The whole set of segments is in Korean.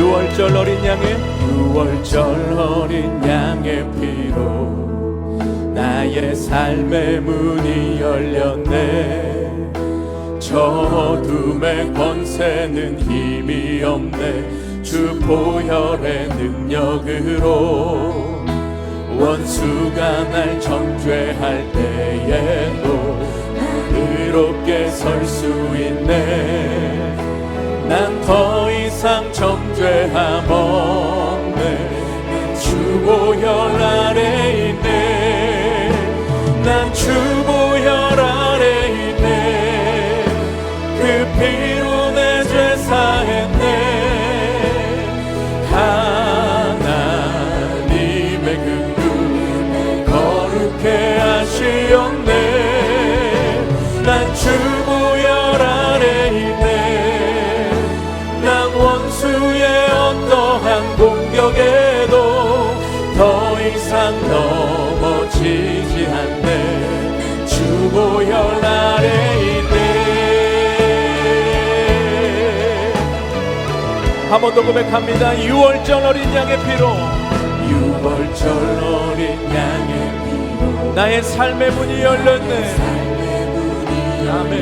유월절 어린 양의 피로 나의 삶의 문이 열렸네. 저 어둠의 권세는 힘이 없네. 주 보혈의 능력으로 원수가 날 정죄할 때에도 의롭게 설 수 있네. 난 더 이상 정죄함 없네. 주 보혈 아래 있네. 난 주 보혈 아래 있네. 그 피로 내 죄 사했네. 하나님의 그 거룩해 하시었네. 난 주 보혈 아래 있네. 난 원수의 어떠한 공격에도 더 이상 넘어지지 않네. 주 보혈 아래 있네. 한 번 더 고백합니다. 유월절 어린 양의 피로, 유월절 어린 양의 피로 나의 삶의 문이 열렸네. 아멘.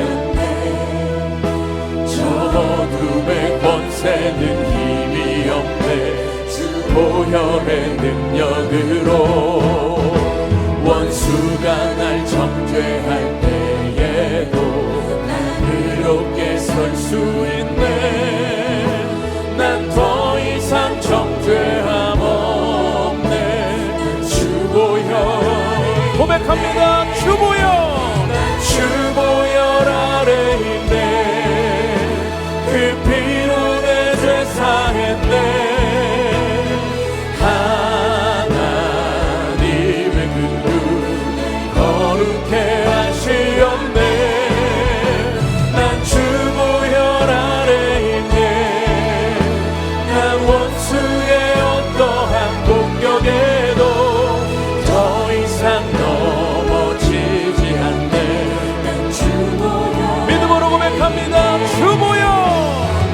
저 어둠의 권세는 힘이 없네. 주 보혈의 능력으로 원수가 날 정죄할 때에도 난 의롭게 설 수 있네. 난 더 이상 정죄함 없네. 주 보혈 고백합니다. 주 보혈, 주 보혈 아래 있네. 그 피로 내 죄 사했네. 하나님의 그 눈 거룩해 하시었네. 난 주 보혈 아래 있네. 난 원수의 어떠한 공격에도 더 이상 넘어지지 않네. 믿음으로 고백합니다. 주 보혈,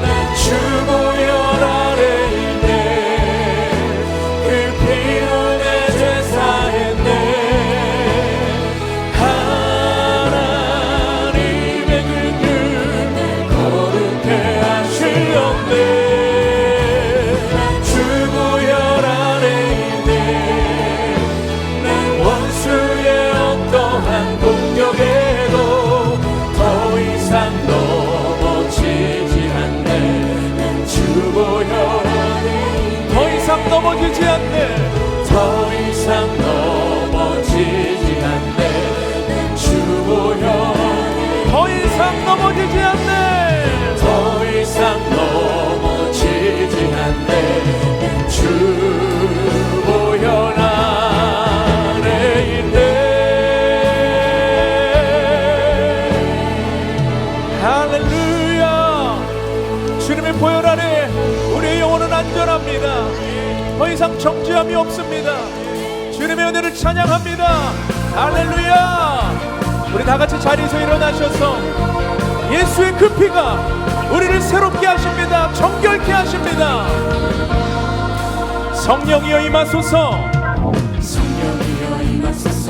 난 주 보혈 아래 있네. 그 피로 내 죄 사했네. 하나님의 그 눈 거룩해 하시었네. 난 주 보혈 아래 있네. 난 원수의 어떠한 공격에도 더 이상 넘어지지 않네. 주 보혈 더 이상 넘어지지 않네. 더 이상 넘어지지 않네. 주 보혈 더 이상 넘어지지 않네. 더 이상 넘어지지 않네. 주 보혈 아래 있네. 할렐루야. 주님의 보혈 아래 우리의 영혼은 안전합니다. 더 이상 정죄함이 없습니다. 주님의 은혜를 찬양합니다. 할렐루야. 우리 다같이 자리에서 일어나셔서 예수의 그 피가 우리를 새롭게 하십니다. 정결케 하십니다. 성령이여 임하소서. 성령이여 임하소서.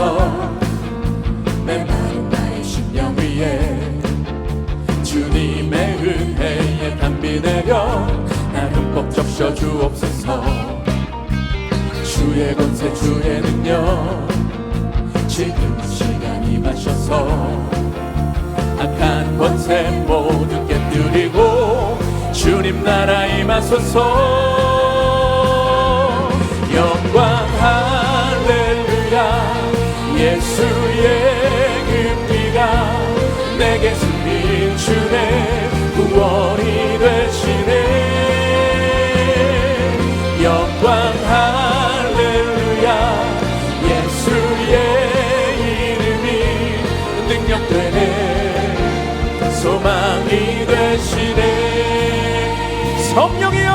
메마른 나의 심령 위에 주님의 은혜에 담비 내려 나 흠뻑 적셔 주옵소서. 주의 권세 주의 능력 지금 시간 임하셔서 악한 권세 모두 깨뜨리고 주님 나라 임하소서. 영광 할렐루야. 예수의 그 피가 내게 승리 주네. 구원이 되시네. 영광 할렐루야. 예수의 이름이 능력되네. 소망이 되시네. 성령이여,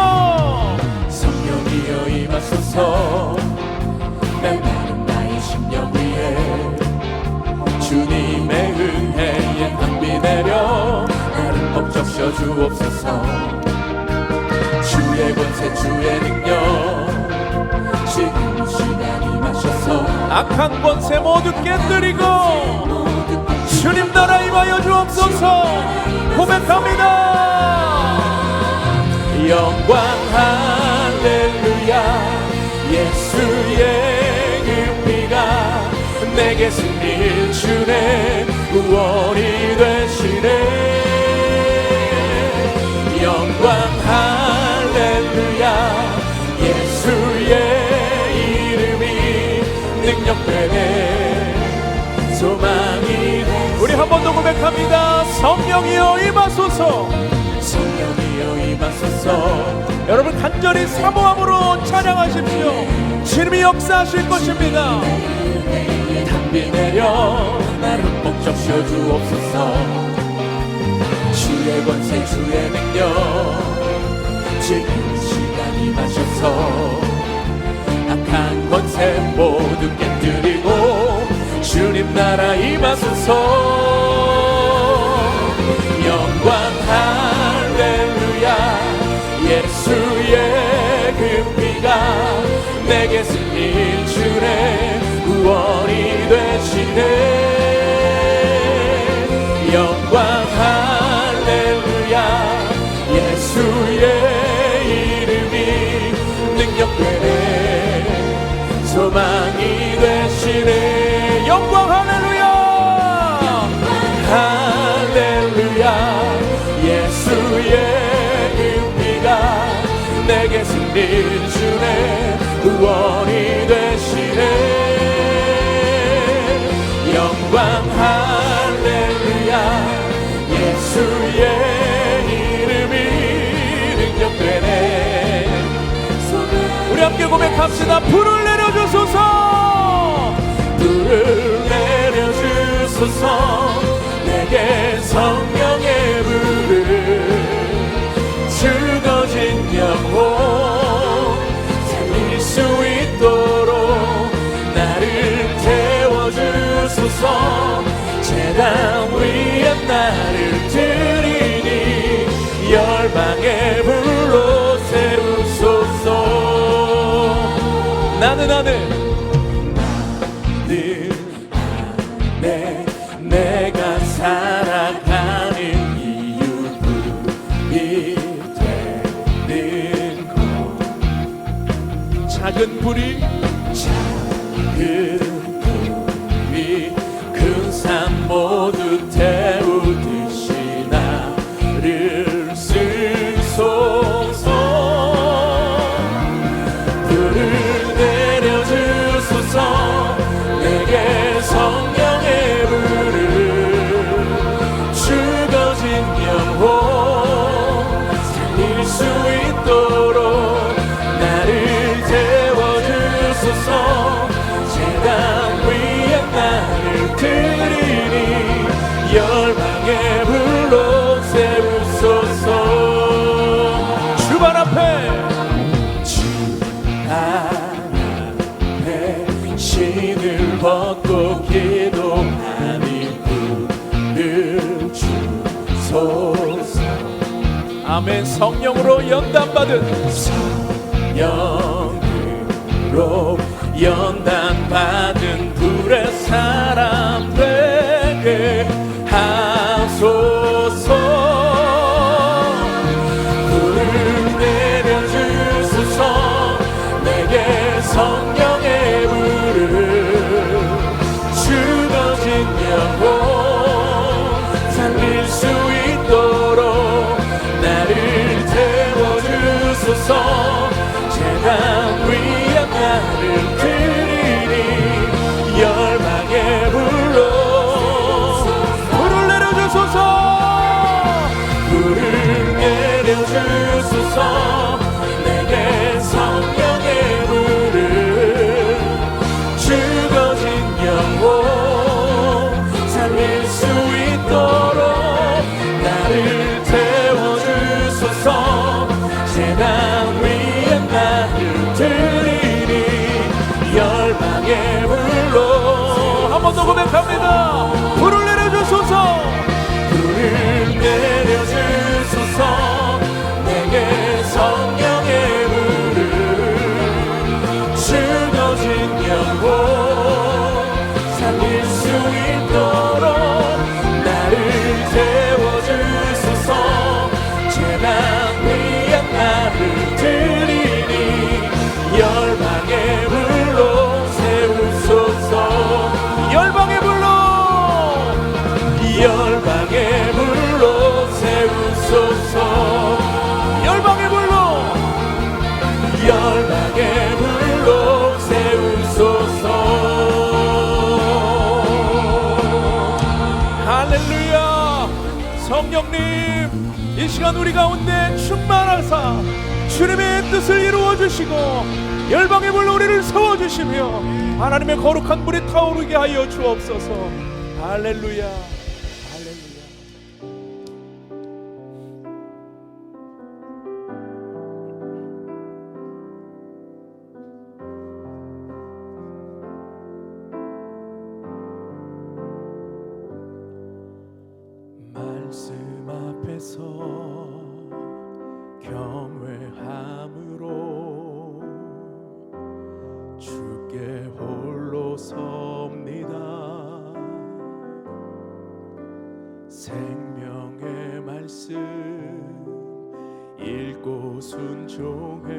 성령이여 임하소서. 메마른 나의 심령 위에 주님의 은혜에 담비 내려 나를 법 적셔 주옵소서. 주의 권세 주의 능력 지금 시간 임하셔서 악한 권세 모두 깨뜨리고 주님 나라 임하여 주옵소서. 고백합니다. 영광 할렐루야. 예수의 그 피가 내게 승리를 주네. 구원이 되시네. 영광 할렐루야. 예수의 이름이 능력되네. 소망이 되네. 우리 한 번 더 고백합니다. 성령이여 임하소서. 성령이여 임하소서. 여러분 간절히 사모함으로 찬양하십시오. 주님이 역사하실 것입니다. 담비 내려 나를 꼭 적셔 주옵소서. 주의 권세 주의 능력 지금 시간 임하셔서 악한 권세 모두 깨뜨리고 주님 나라 임하소서. 영광 할렐루야. 예수의 그 피가 내게 승리를 주네. 구원이 되시네. 영광 할렐루야. 예수의 이름이 능력되네. 소망이 되시네. 영광 할렐루야. 할렐루야. 예수의 그 피가 내게 승리를 주네. 구원이 되시네. 영광 할렐루야. 예수의 이름이 능력되네. 우리 함께 고백합시다. 불을 내려주소서. 불을 내려주소서. 내게 성령의 불을 죽어진 영혼 살릴 수 있도록 나를 태워주소서. 제단 위에 나를 드리니 열방의 불로 세우소서. 나는 내가 살아가는 이유뿐이 되는 것. 작은 불이 큰 산 모두 태우듯이 나를 쓰소서. 불을 내려주소서. 내게 성령의 불을 죽어진 영혼 살릴 수 있도록 나를 태워주소서. 제단 위에 나를 드리니 열방의 불로 세우소서. 주발 앞에 신을 벗고 기도하니 불을 주소서. 아멘. 성령으로 연단받은 성령으로 연단받은 불의 사람 되게 하소서. 불을 내려주소서. 내게 성령의 불을 죽어진 영혼 살릴 수 있도록 나를 태워주소서. 제단 위에 나를 드리니 열방의 불로 불을 내려주소서. 불을 내려주소서. 내게 성령의 불을 죽어진 영혼 살릴 수 있도록 나를 태워주소서. 제단 위에 나를 드리니 열방의 불로 한 번 더 고백합니다. 불을 내려주소서. 불을 내려주소서. 내게 성령의 불 시간 우리 가운데 충만하사 주님의 뜻을 이루어 주시고 열방의 불로 우리를 세워주시며 하나님의 거룩한 불이 타오르게 하여 주옵소서. 할렐루야, 할렐루야. 말씀 앞에서 경외함으로 주께 홀로 섭니다. 생명의 말씀 읽고 순종해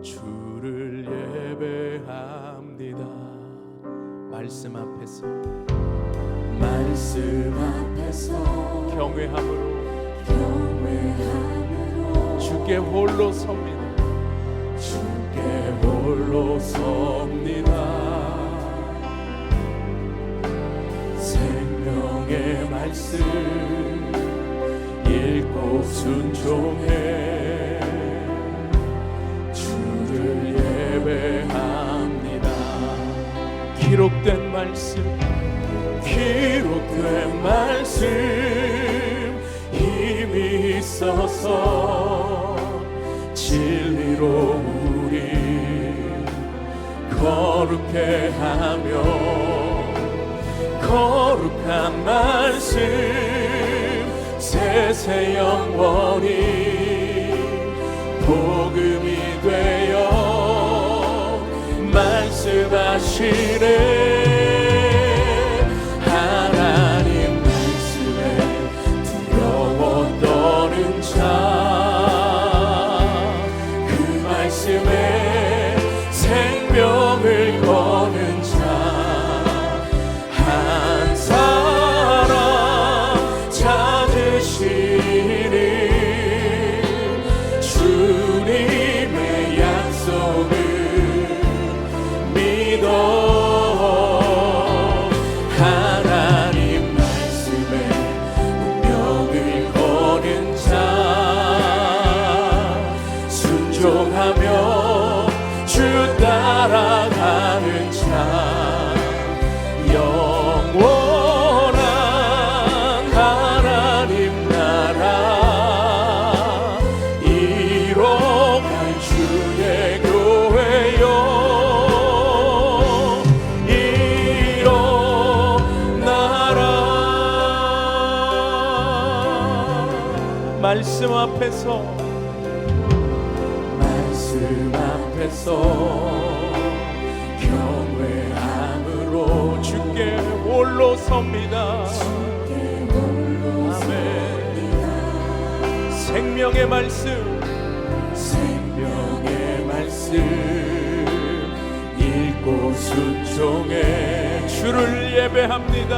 주를 예배합니다. 말씀 앞에서 경외함으로 주께 홀로 섭니다. 주께 홀로 섭니다. 생명의 말씀 읽고 순종해 주를 예배합니다. 기록된 말씀 힘이 있어서 진리로 우리 거룩해 하며 거룩한 말씀 세세 영원히 복음이 되어 말씀하시네. 하나님 말씀에 두려워 떠는 자, 그 말씀에 생명을 거는 자, 한 사람 찾으시니 주님의 약속을 믿어. 하나님 말씀에 운명을 거는 자, 순종하며 주 따라가는 자, 영원한 하나님 나라 이뤄갈 주의 교회요. 말씀 앞에서 경외함으로 주께 홀로 섭니다. 아멘. 생명의 말씀 읽고 순종해 주를 예배합니다.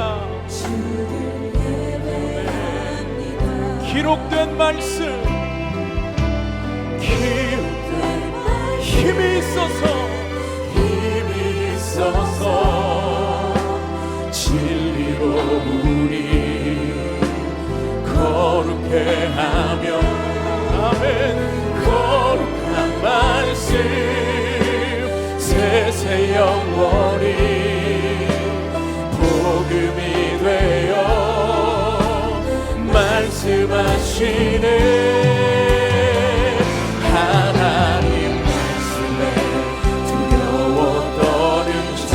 기록된 말씀 힘이 있어서 진리로 우리 거룩해 하며 아멘. 거룩한 말씀 세세 영원히 복음이 되어 말씀하시네. 하나님 말씀에 두려워 떠는 자,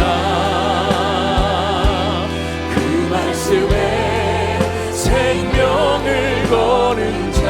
그 말씀에 생명을 거는 자,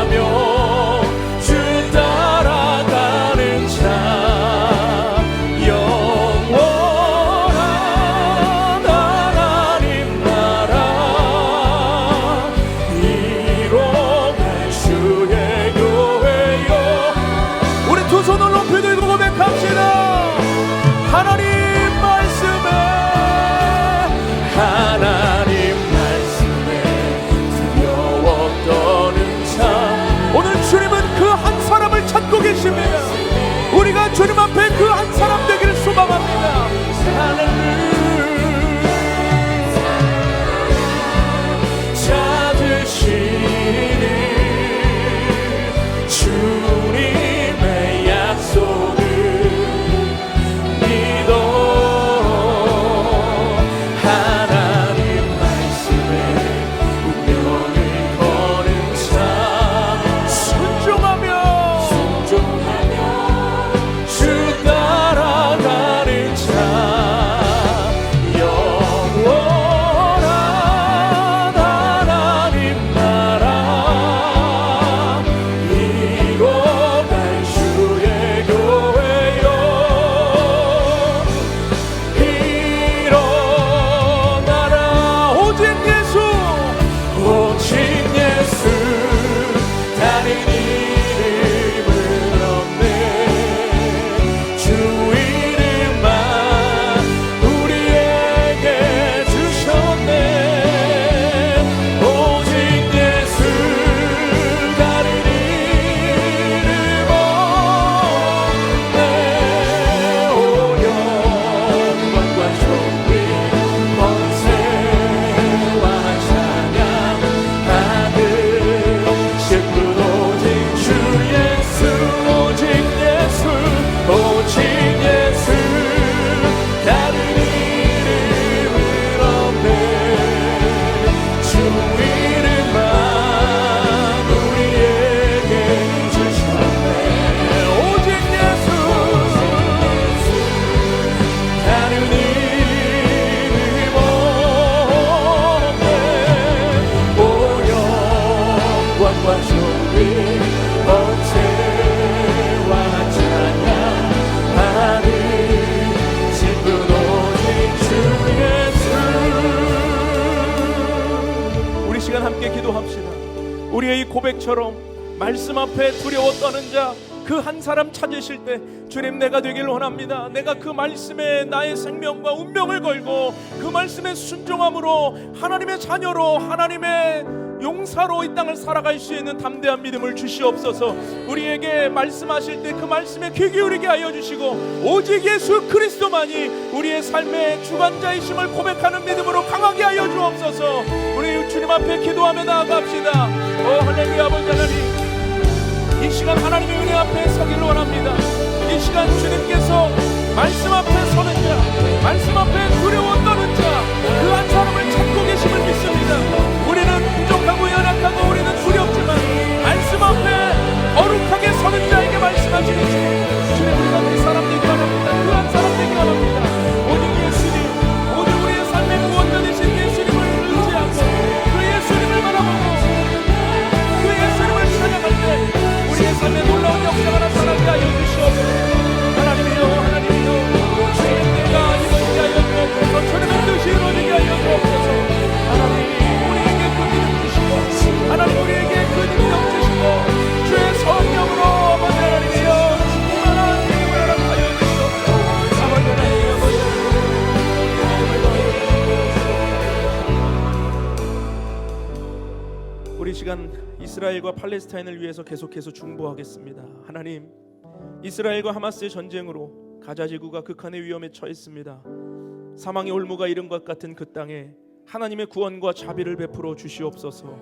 순종하며 주 따라가는 자 영원한 하나님 나라 이뤄갈 주의 교회여. 우리 두 손을 높이 들고 고백합시다. 하나님 말씀에 두려워 떠는 자. 오늘 주님은 그 한 사람을 찾고 계십니다. 우리가 주님 앞에 그 한 사람 되기를 소망합니다. 할렐루야. 찾으시니 주님의 약속을 믿어 하나님 말씀에 운명을 거는 자 순종하며 주 따라가는 자 영원한 하나님 나라 이뤄갈 주의 교회여. 일어나라 오직 예수 다른 이름은 없네. 주 이름만 우리에게 주셨네. 오직 예수 다른 이름 없네. 오 영광과 존귀 권세와 찬양 받으 오직 주 예수 오직 예수 다른 이름은 없네. 주 이름만 우리에게 주셨네. 오직 예수 다른 이름 없네. 오 영광과 존귀 권세와 찬양 받으 신분 오직 주 예수. 우리 시간 함께 기도합시다. 우리의 이 고백처럼 말씀 앞에 두려워 떠는 자 그 한 사람 찾으실 때 주님 내가 되길 원합니다. 내가 그 말씀에 나의 생명과 운명을 걸고 그 말씀에 순종함으로 하나님의 자녀로 하나님의 용사로 이 땅을 살아갈 수 있는 담대한 믿음을 주시옵소서. 우리에게 말씀하실 때 그 말씀에 귀 기울이게 하여 주시고 오직 예수 그리스도만이 우리의 삶의 주관자이심을 고백하는 믿음으로 강하게 하여 주옵소서. 우리 주님 앞에 기도하며 나아갑시다. 오 할렐루야. 아버지 하나님, 이 시간 하나님의 은혜 앞에 서기를 원합니다. 이 시간 주님께서 말씀 앞에 서는 자, 말씀 앞에 두려워 떠는 자 그 한 사람을 찾고 계심을 믿습니다. 우리는 부족하고 연약하고 우리는 두렵지만 말씀 앞에 거룩하게 서는 자에게 말씀하시는 주님, 우리가 그 사람 되기 원합니다. 그 한 사람 되기 원합니다. 오직 예수님, 오직 우리의 삶의 구원자 되신 예수님을 의지하고 그 예수님을 바라보고 그 예수님을 찬양할 때 우리의 삶에 놀라운 역사가 나타나게 하여 주시옵소서. 하나님이여 하나님이여 주의 때가 이루어지게 하여 주옵소서. 주님의 뜻이 이루어지게 하여 주옵소서. 하나님 우리에게 그 믿음 주시고 하나님 우리에게 그 능력 주시고 주의 성령으로 아버지 하나님이여 충만한 믿음을 허락하여 주시옵소서. 아버지 하나님 우리 시간 이스라엘과 팔레스타인을 위해서 계속해서 중보하겠습니다. 하나님, 이스라엘과 하마스의 전쟁으로 가자 지구가 극한의 위험에 처했습니다. 사망의 올무가 이른 것 같은 그 땅에 하나님의 구원과 자비를 베풀어 주시옵소서.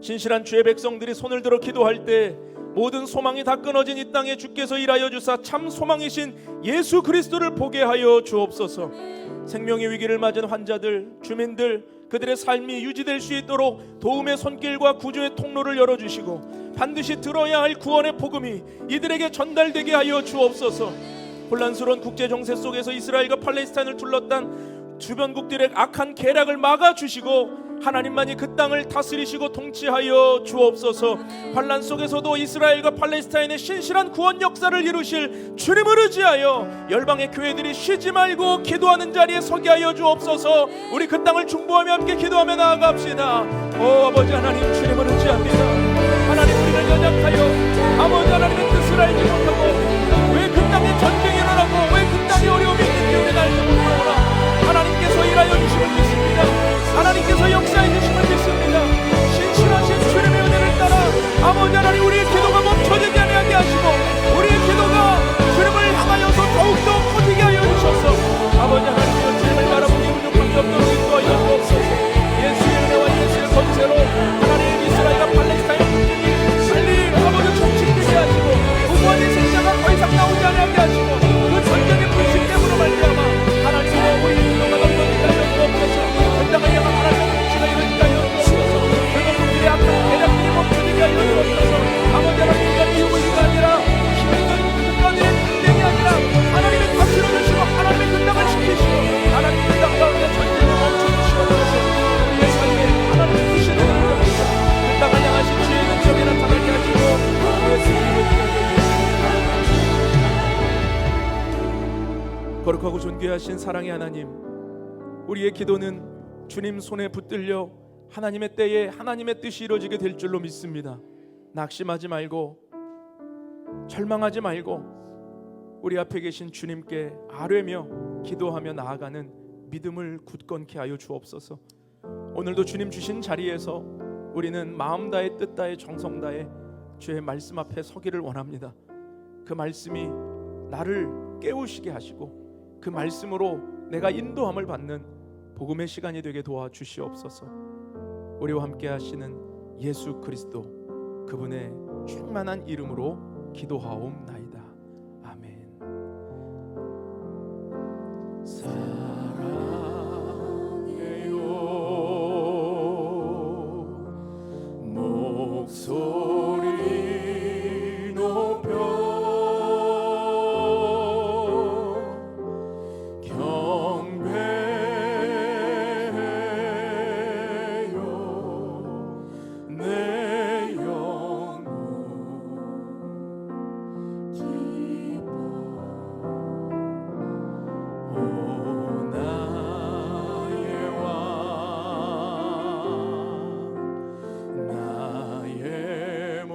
신실한 주의 백성들이 손을 들어 기도할 때 모든 소망이 다 끊어진 이 땅에 주께서 일하여 주사 참 소망이신 예수 그리스도를 보게 하여 주옵소서. 생명의 위기를 맞은 환자들, 주민들, 그들의 삶이 유지될 수 있도록 도움의 손길과 구조의 통로를 열어주시고 반드시 들어야 할 구원의 복음이 이들에게 전달되게 하여 주옵소서. 혼란스러운 국제 정세 속에서 이스라엘과 팔레스타인을 둘렀단 주변국들의 악한 계략을 막아주시고 하나님만이 그 땅을 다스리시고 통치하여 주옵소서. 환난 속에서도 이스라엘과 팔레스타인의 신실한 구원 역사를 이루실 주님을 의지하여 열방의 교회들이 쉬지 말고 기도하는 자리에 서게 하여 주옵소서. 우리 그 땅을 중보하며 함께 기도하며 나아갑시다. 오 아버지 하나님, 주님을 의지합니다. 하나님, 우리를 연약하여 아버지 하나님의 뜻을 알지 못하고 왜 그 땅에 전쟁이 일어나고 왜 그 땅에 어려움이 있는지 우리가 알지 못하오나 하나님께서 일하여 주심을 믿습니다. 하나님께서 역사해 주심을 믿습니다. 신실하신 주님의 은혜를 따라 아버지 하나님, 우리의 기도가 멈춰지지 않게 하시고 우리의 기도가 주님을 향하여서 더욱더 커지게 하여 주셔서 아버지 하나님의 주님을 바라보기 부족함이 없도록 인도하여 주옵소서. 예수의 은혜와 예수의 권세로 하나님 이스라엘과 팔레스타인 문제를 빨리 아버지 정식되게 하시고 무고한 희생자가 더 이상 나오지 않게 하시고 그 전쟁의 불신됨으로 말미암아 하나님의 우리 기도가 넘어지게 하여 주옵소서. 그 땅을 향한 하나님의 통치가 이루어지게 하여 주옵소서. 그것들의 악한 계략들이 멈춰지게 하여 주옵소서. 아버지 하나님과 미움의가 아니라 힘있는 국가들의 전쟁이 아니라 하나님의 다스려 주시고 하나님의 그 땅을 지키시고 하나님의 그 땅 가운데 전쟁을 멈춰주시옵소서. 우리의 삶에 하나님의 뜻이 내려옵니다. 그 땅을 향하신 주의 능력이 나타나게 하시고 거룩하고 존귀하신 사랑의 하나님, 우리의 기도는 주님 손에 붙들려 하나님의 때에 하나님의 뜻이 이루어지게 될 줄로 믿습니다. 낙심하지 말고 절망하지 말고 우리 앞에 계신 주님께 아뢰며 기도하며 나아가는 믿음을 굳건케 하여 주옵소서. 오늘도 주님 주신 자리에서 우리는 마음 다해 뜻 다해 정성 다해 주의 말씀 앞에 서기를 원합니다. 그 말씀이 나를 깨우시게 하시고 그 말씀으로 내가 인도함을 받는 복음의 시간이 되게 도와주시옵소서. 우리와 함께 하시는 예수 그리스도 그분의 충만한 이름으로 기도하옵나이다. 아멘. 사랑해요 목소리 높여 나의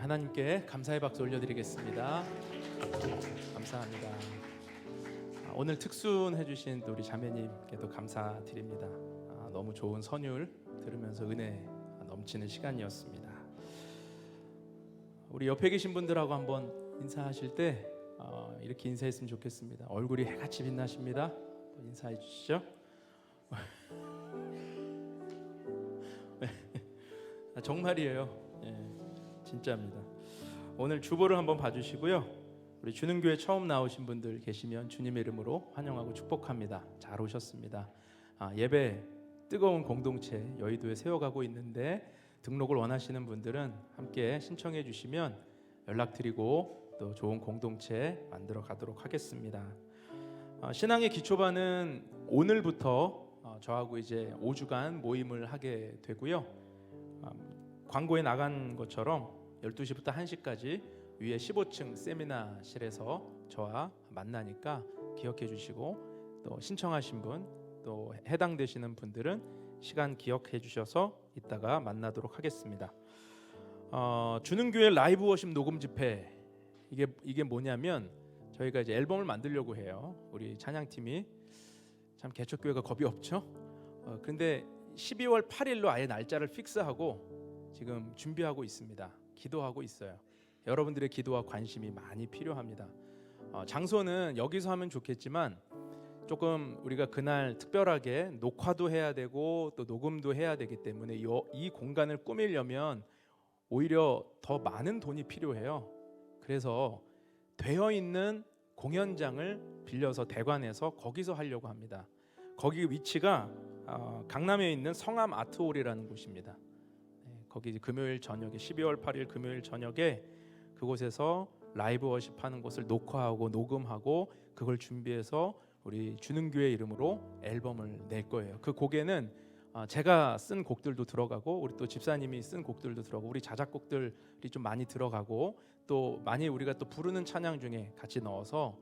하나님께 감사의 박수 올려드리겠습니다. 감사합니다. 오늘 특순해 주신 우리 자매님께도 감사드립니다. 너무 좋은 선율 들으면서 은혜 넘치는 시간이었습니다. 우리 옆에 계신 분들하고 한번 인사하실 때 이렇게 인사했으면 좋겠습니다. 얼굴이 해같이 빛나십니다. 인사해 주시죠. 정말이에요. 진짜입니다. 오늘 주보를 한번 봐주시고요. 우리 주능교회 처음 나오신 분들 계시면 주님의 이름으로 환영하고 축복합니다. 잘 오셨습니다. 예배 뜨거운 공동체 여의도에 세워가고 있는데 등록을 원하시는 분들은 함께 신청해 주시면 연락드리고 또 좋은 공동체 만들어 가도록 하겠습니다. 신앙의 기초반은 오늘부터 저하고 이제 5주간 모임을 하게 되고요. 광고에 나간 것처럼 12시부터 1시까지 위에 15층 세미나실에서 저와 만나니까 기억해 주시고 또 신청하신 분 또 해당되시는 분들은 시간 기억해 주셔서 이따가 만나도록 하겠습니다. 주능교회 라이브 워십 녹음 집회 이게 뭐냐면 저희가 이제 앨범을 만들려고 해요. 우리 찬양팀이 참 개척교회가 겁이 없죠. 근데 12월 8일로 아예 날짜를 픽스하고 지금 준비하고 있습니다. 기도하고 있어요. 여러분들의 기도와 관심이 많이 필요합니다. 장소는 여기서 하면 좋겠지만 조금 우리가 그날 특별하게 녹화도 해야 되고 또 녹음도 해야 되기 때문에 이 공간을 꾸미려면 오히려 더 많은 돈이 필요해요. 그래서 되어 있는 공연장을 빌려서 대관해서 거기서 하려고 합니다. 거기 위치가 강남에 있는 성암 아트홀이라는 곳입니다. 거기 금요일 저녁에 12월 8일 금요일 저녁에 그곳에서 라이브 워십하는 곳을 녹화하고 녹음하고 그걸 준비해서 우리 주능교회 이름으로 앨범을 낼 거예요. 그 곡에는 제가 쓴 곡들도 들어가고 우리 또 집사님이 쓴 곡들도 들어가고 우리 자작곡들이 좀 많이 들어가고 또 많이 우리가 또 부르는 찬양 중에 같이 넣어서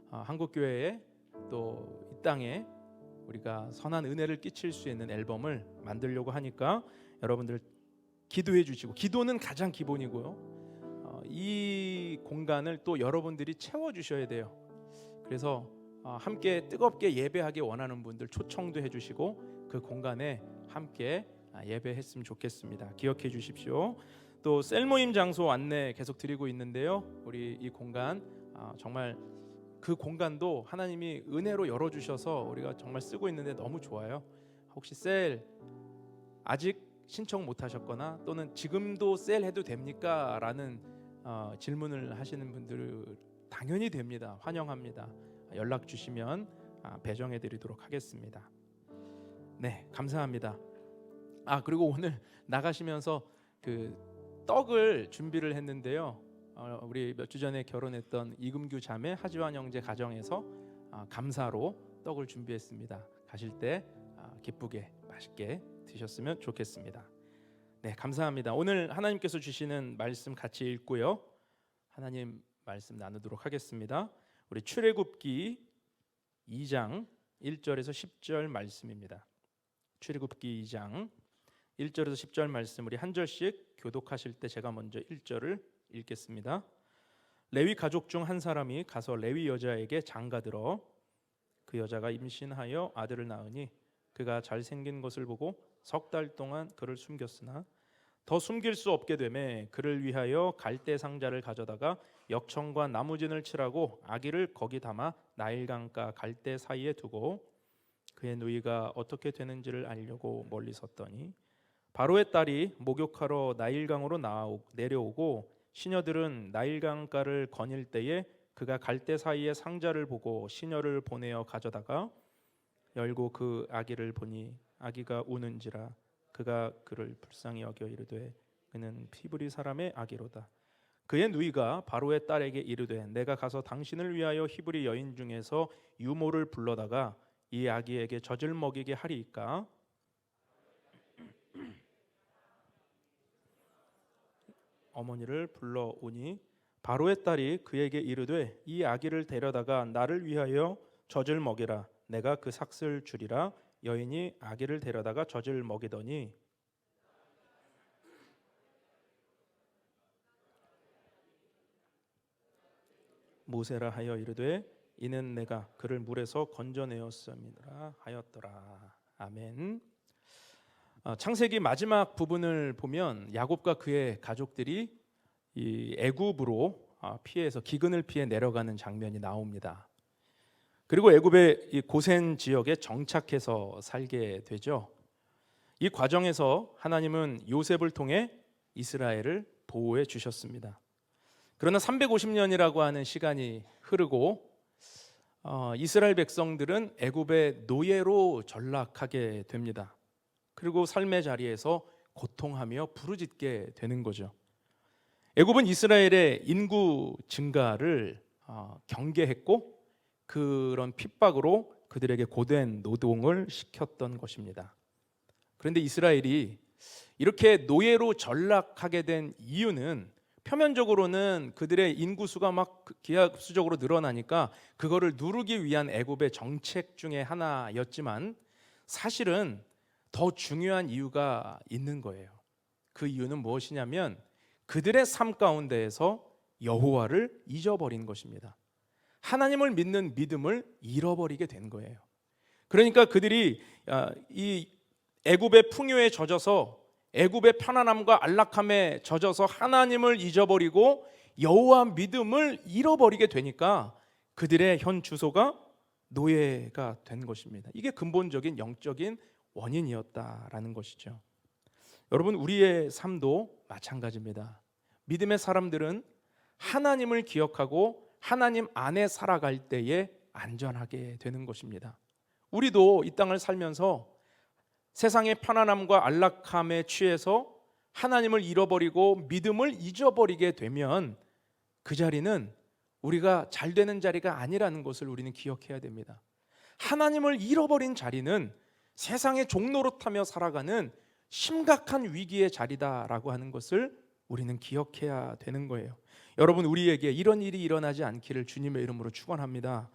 한국교회에 또 이 땅에 우리가 선한 은혜를 끼칠 수 있는 앨범을 만들려고 하니까 여러분들 기도해 주시고 기도는 가장 기본이고요. 이 공간을 또 여러분들이 채워 주셔야 돼요. 그래서 함께 뜨겁게 예배하기 원하는 분들 초청도 해주시고 그 공간에 함께 예배했으면 좋겠습니다. 기억해 주십시오. 또 셀모임 장소 안내 계속 드리고 있는데요. 우리 이 공간 정말 그 공간도 하나님이 은혜로 열어주셔서 우리가 정말 쓰고 있는데 너무 좋아요. 혹시 셀 아직 신청 못 하셨거나 또는 지금도 셀 해도 됩니까? 라는 질문을 하시는 분들 당연히 됩니다. 환영합니다. 연락 주시면 배정해 드리도록 하겠습니다. 네, 감사합니다. 그리고 오늘 나가시면서 그 떡을 준비를 했는데요. 우리 몇 주 전에 결혼했던 이금규 자매 하지환 형제 가정에서 감사로 떡을 준비했습니다. 가실 때 기쁘게 맛있게 드셨으면 좋겠습니다. 네, 감사합니다. 오늘 하나님께서 주시는 말씀 같이 읽고요. 하나님 말씀 나누도록 하겠습니다. 우리 출애굽기 2장 1절에서 10절 말씀입니다. 출애굽기 2장 1절에서 10절 말씀 우리 한 절씩 교독하실 때 제가 먼저 1절을 읽겠습니다. 레위 가족 중 한 사람이 가서 레위 여자에게 장가들어 그 여자가 임신하여 아들을 낳으니 그가 잘생긴 것을 보고 석 달 동안 그를 숨겼으나 더 숨길 수 없게 되매 그를 위하여 갈대 상자를 가져다가 역청과 나무진을 칠하고 아기를 거기 담아 나일강가 갈대 사이에 두고 그의 누이가 어떻게 되는지를 알려고 멀리 섰더니 바로의 딸이 목욕하러 나일강으로 내려오고 시녀들은 나일강가를 거닐 때에 그가 갈대 사이에 상자를 보고 시녀를 보내어 가져다가 열고 그 아기를 보니 아기가 우는지라 그가 그를 불쌍히 여겨 이르되 그는 히브리 사람의 아기로다. 그의 누이가 바로의 딸에게 이르되 내가 가서 당신을 위하여 히브리 여인 중에서 유모를 불러다가 이 아기에게 젖을 먹이게 하리이까? 어머니를 불러오니 바로의 딸이 그에게 이르되 이 아기를 데려다가 나를 위하여 젖을 먹이라. 내가 그 삭슬 주리라. 여인이 아기를 데려다가 젖을 먹이더니 모세라 하여 이르되 이는 내가 그를 물에서 건져내었음이라 하였더라. 아멘. 창세기 마지막 부분을 보면 야곱과 그의 가족들이 이 애굽으로 피해서 기근을 피해 내려가는 장면이 나옵니다. 그리고 애굽의 이 고센 지역에 정착해서 살게 되죠. 이 과정에서 하나님은 요셉을 통해 이스라엘을 보호해 주셨습니다. 그러나 350년이라고 하는 시간이 흐르고 이스라엘 백성들은 애굽의 노예로 전락하게 됩니다. 그리고 삶의 자리에서 고통하며 부르짖게 되는 거죠. 애굽은 이스라엘의 인구 증가를 경계했고 그런 핍박으로 그들에게 고된 노동을 시켰던 것입니다. 그런데 이스라엘이 이렇게 노예로 전락하게 된 이유는 표면적으로는 그들의 인구수가 막 기하급수적으로 늘어나니까 그거를 누르기 위한 애굽의 정책 중에 하나였지만 사실은 더 중요한 이유가 있는 거예요. 그 이유는 무엇이냐면 그들의 삶 가운데에서 여호와를 잊어버린 것입니다. 하나님을 믿는 믿음을 잃어버리게 된 거예요. 그러니까 그들이 이 애굽의 풍요에 젖어서 애굽의 편안함과 안락함에 젖어서 하나님을 잊어버리고 여호와 믿음을 잃어버리게 되니까 그들의 현 주소가 노예가 된 것입니다. 이게 근본적인 영적인 원인이었다라는 것이죠. 여러분, 우리의 삶도 마찬가지입니다. 믿음의 사람들은 하나님을 기억하고 하나님 안에 살아갈 때에 안전하게 되는 것입니다. 우리도 이 땅을 살면서 세상의 편안함과 안락함에 취해서 하나님을 잃어버리고 믿음을 잊어버리게 되면 그 자리는 우리가 잘 되는 자리가 아니라는 것을 우리는 기억해야 됩니다. 하나님을 잃어버린 자리는 세상의 종노릇하며 살아가는 심각한 위기의 자리다라고 하는 것을 우리는 기억해야 되는 거예요. 여러분, 우리에게 이런 일이 일어나지 않기를 주님의 이름으로 축원합니다.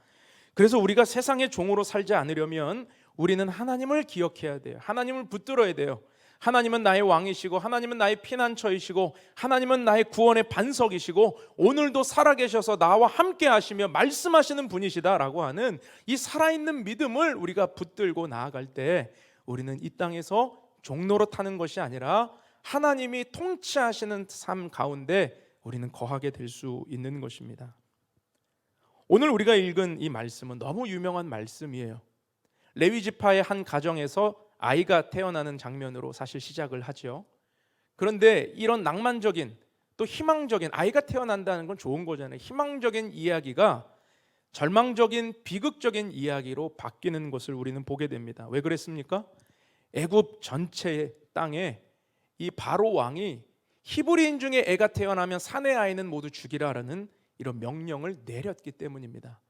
그래서 우리가 세상의 종으로 살지 않으려면 우리는 하나님을 기억해야 돼요. 하나님을 붙들어야 돼요. 하나님은 나의 왕이시고 하나님은 나의 피난처이시고 하나님은 나의 구원의 반석이시고 오늘도 살아계셔서 나와 함께 하시며 말씀하시는 분이시다라고 하는 이 살아있는 믿음을 우리가 붙들고 나아갈 때 우리는 이 땅에서 종노릇하는 것이 아니라 하나님이 통치하시는 삶 가운데 우리는 거하게 될 수 있는 것입니다. 오늘 우리가 읽은 이 말씀은 너무 유명한 말씀이에요. 레위 지파의 한 가정에서 아이가 태어나는 장면으로 사실 시작을 하죠. 그런데 이런 낭만적인 또 희망적인, 아이가 태어난다는 건 좋은 거잖아요. 희망적인 이야기가 절망적인 비극적인 이야기로 바뀌는 것을 우리는 보게 됩니다. 왜 그랬습니까? 애굽 전체의 땅에 이 바로 왕이 히브리인 중에 애가 태어나면 사내 아이는 모두 죽이라라는 이런 명령을 내렸기 때문입니다.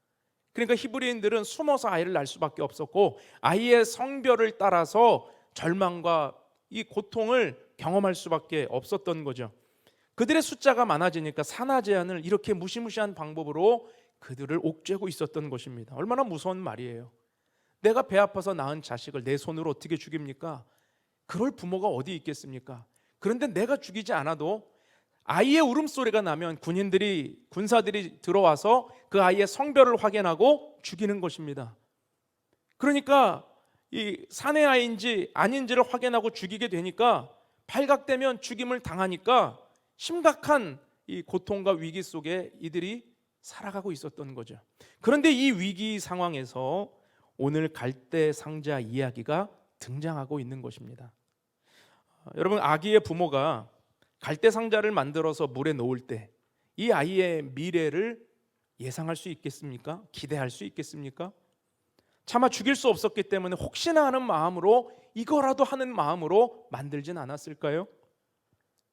그러니까 히브리인들은 숨어서 아이를 낳을 수밖에 없었고 아이의 성별을 따라서 절망과 이 고통을 경험할 수밖에 없었던 거죠. 그들의 숫자가 많아지니까 산하 제한을 이렇게 무시무시한 방법으로 그들을 옥죄고 있었던 것입니다. 얼마나 무서운 말이에요. 내가 배 아파서 낳은 자식을 내 손으로 어떻게 죽입니까? 그럴 부모가 어디 있겠습니까? 그런데 내가 죽이지 않아도 아이의 울음소리가 나면 군사들이 들어와서 그 아이의 성별을 확인하고 죽이는 것입니다. 그러니까 이 사내 아이인지 아닌지를 확인하고 죽이게 되니까 발각되면 죽임을 당하니까 심각한 이 고통과 위기 속에 이들이 살아가고 있었던 거죠. 그런데 이 위기 상황에서 오늘 갈대 상자 이야기가 등장하고 있는 것입니다. 여러분, 아기의 부모가 갈대 상자를 만들어서 물에 놓을 때 이 아이의 미래를 예상할 수 있겠습니까? 기대할 수 있겠습니까? 차마 죽일 수 없었기 때문에 혹시나 하는 마음으로, 이거라도 하는 마음으로 만들진 않았을까요?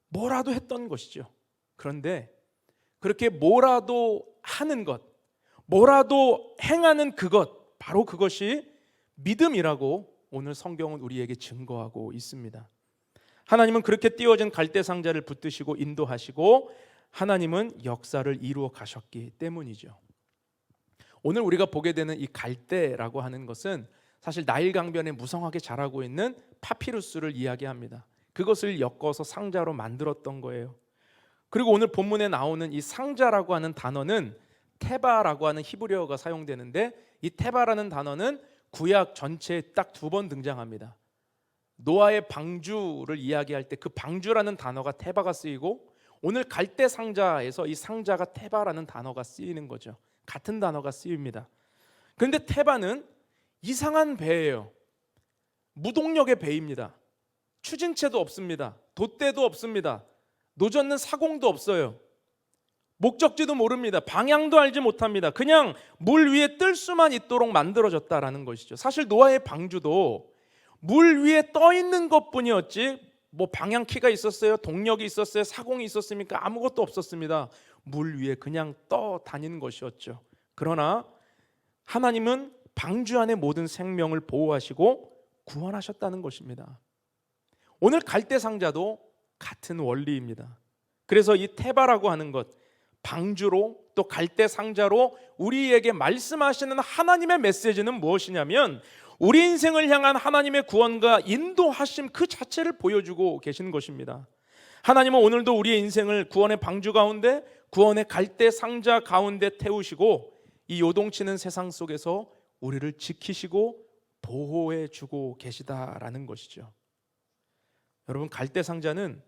뭐라도 했던 것이죠. 그런데 그렇게 뭐라도 하는 것, 뭐라도 행하는 그것, 바로 그것이 믿음이라고 오늘 성경은 우리에게 증거하고 있습니다. 하나님은 그렇게 띄워진 갈대 상자를 붙드시고 인도하시고 하나님은 역사를 이루어 가셨기 때문이죠. 오늘 우리가 보게 되는 이 갈대라고 하는 것은 사실 나일 강변에 무성하게 자라고 있는 파피루스를 이야기합니다. 그것을 엮어서 상자로 만들었던 거예요. 그리고 오늘 본문에 나오는 이 상자라고 하는 단어는 테바라고 하는 히브리어가 사용되는데, 이 테바라는 단어는 구약 전체에 딱 2번 등장합니다. 노아의 방주를 이야기할 때 그 방주라는 단어가 테바가 쓰이고, 오늘 갈대 상자에서 이 상자가 테바라는 단어가 쓰이는 거죠. 같은 단어가 쓰입니다. 그런데 테바는 이상한 배예요. 무동력의 배입니다. 추진체도 없습니다. 돛대도 없습니다. 노젓는 사공도 없어요. 목적지도 모릅니다. 방향도 알지 못합니다. 그냥 물 위에 뜰 수만 있도록 만들어졌다라는 것이죠. 사실 노아의 방주도 물 위에 떠 있는 것뿐이었지 뭐 방향키가 있었어요? 동력이 있었어요? 사공이 있었습니까? 아무것도 없었습니다. 물 위에 그냥 떠 다니는 것이었죠. 그러나 하나님은 방주 안의 모든 생명을 보호하시고 구원하셨다는 것입니다. 오늘 갈대 상자도 같은 원리입니다. 그래서 이 테바라고 하는 것, 방주로 또 갈대 상자로 우리에게 말씀하시는 하나님의 메시지는 무엇이냐면, 우리 인생을 향한 하나님의 구원과 인도하심 그 자체를 보여주고 계시는 것입니다. 하나님은 오늘도 우리의 인생을 구원의 방주 가운데, 구원의 갈대 상자 가운데 태우시고 이 요동치는 세상 속에서 우리를 지키시고 보호해 주고 계시다라는 것이죠. 여러분, 갈대 상자는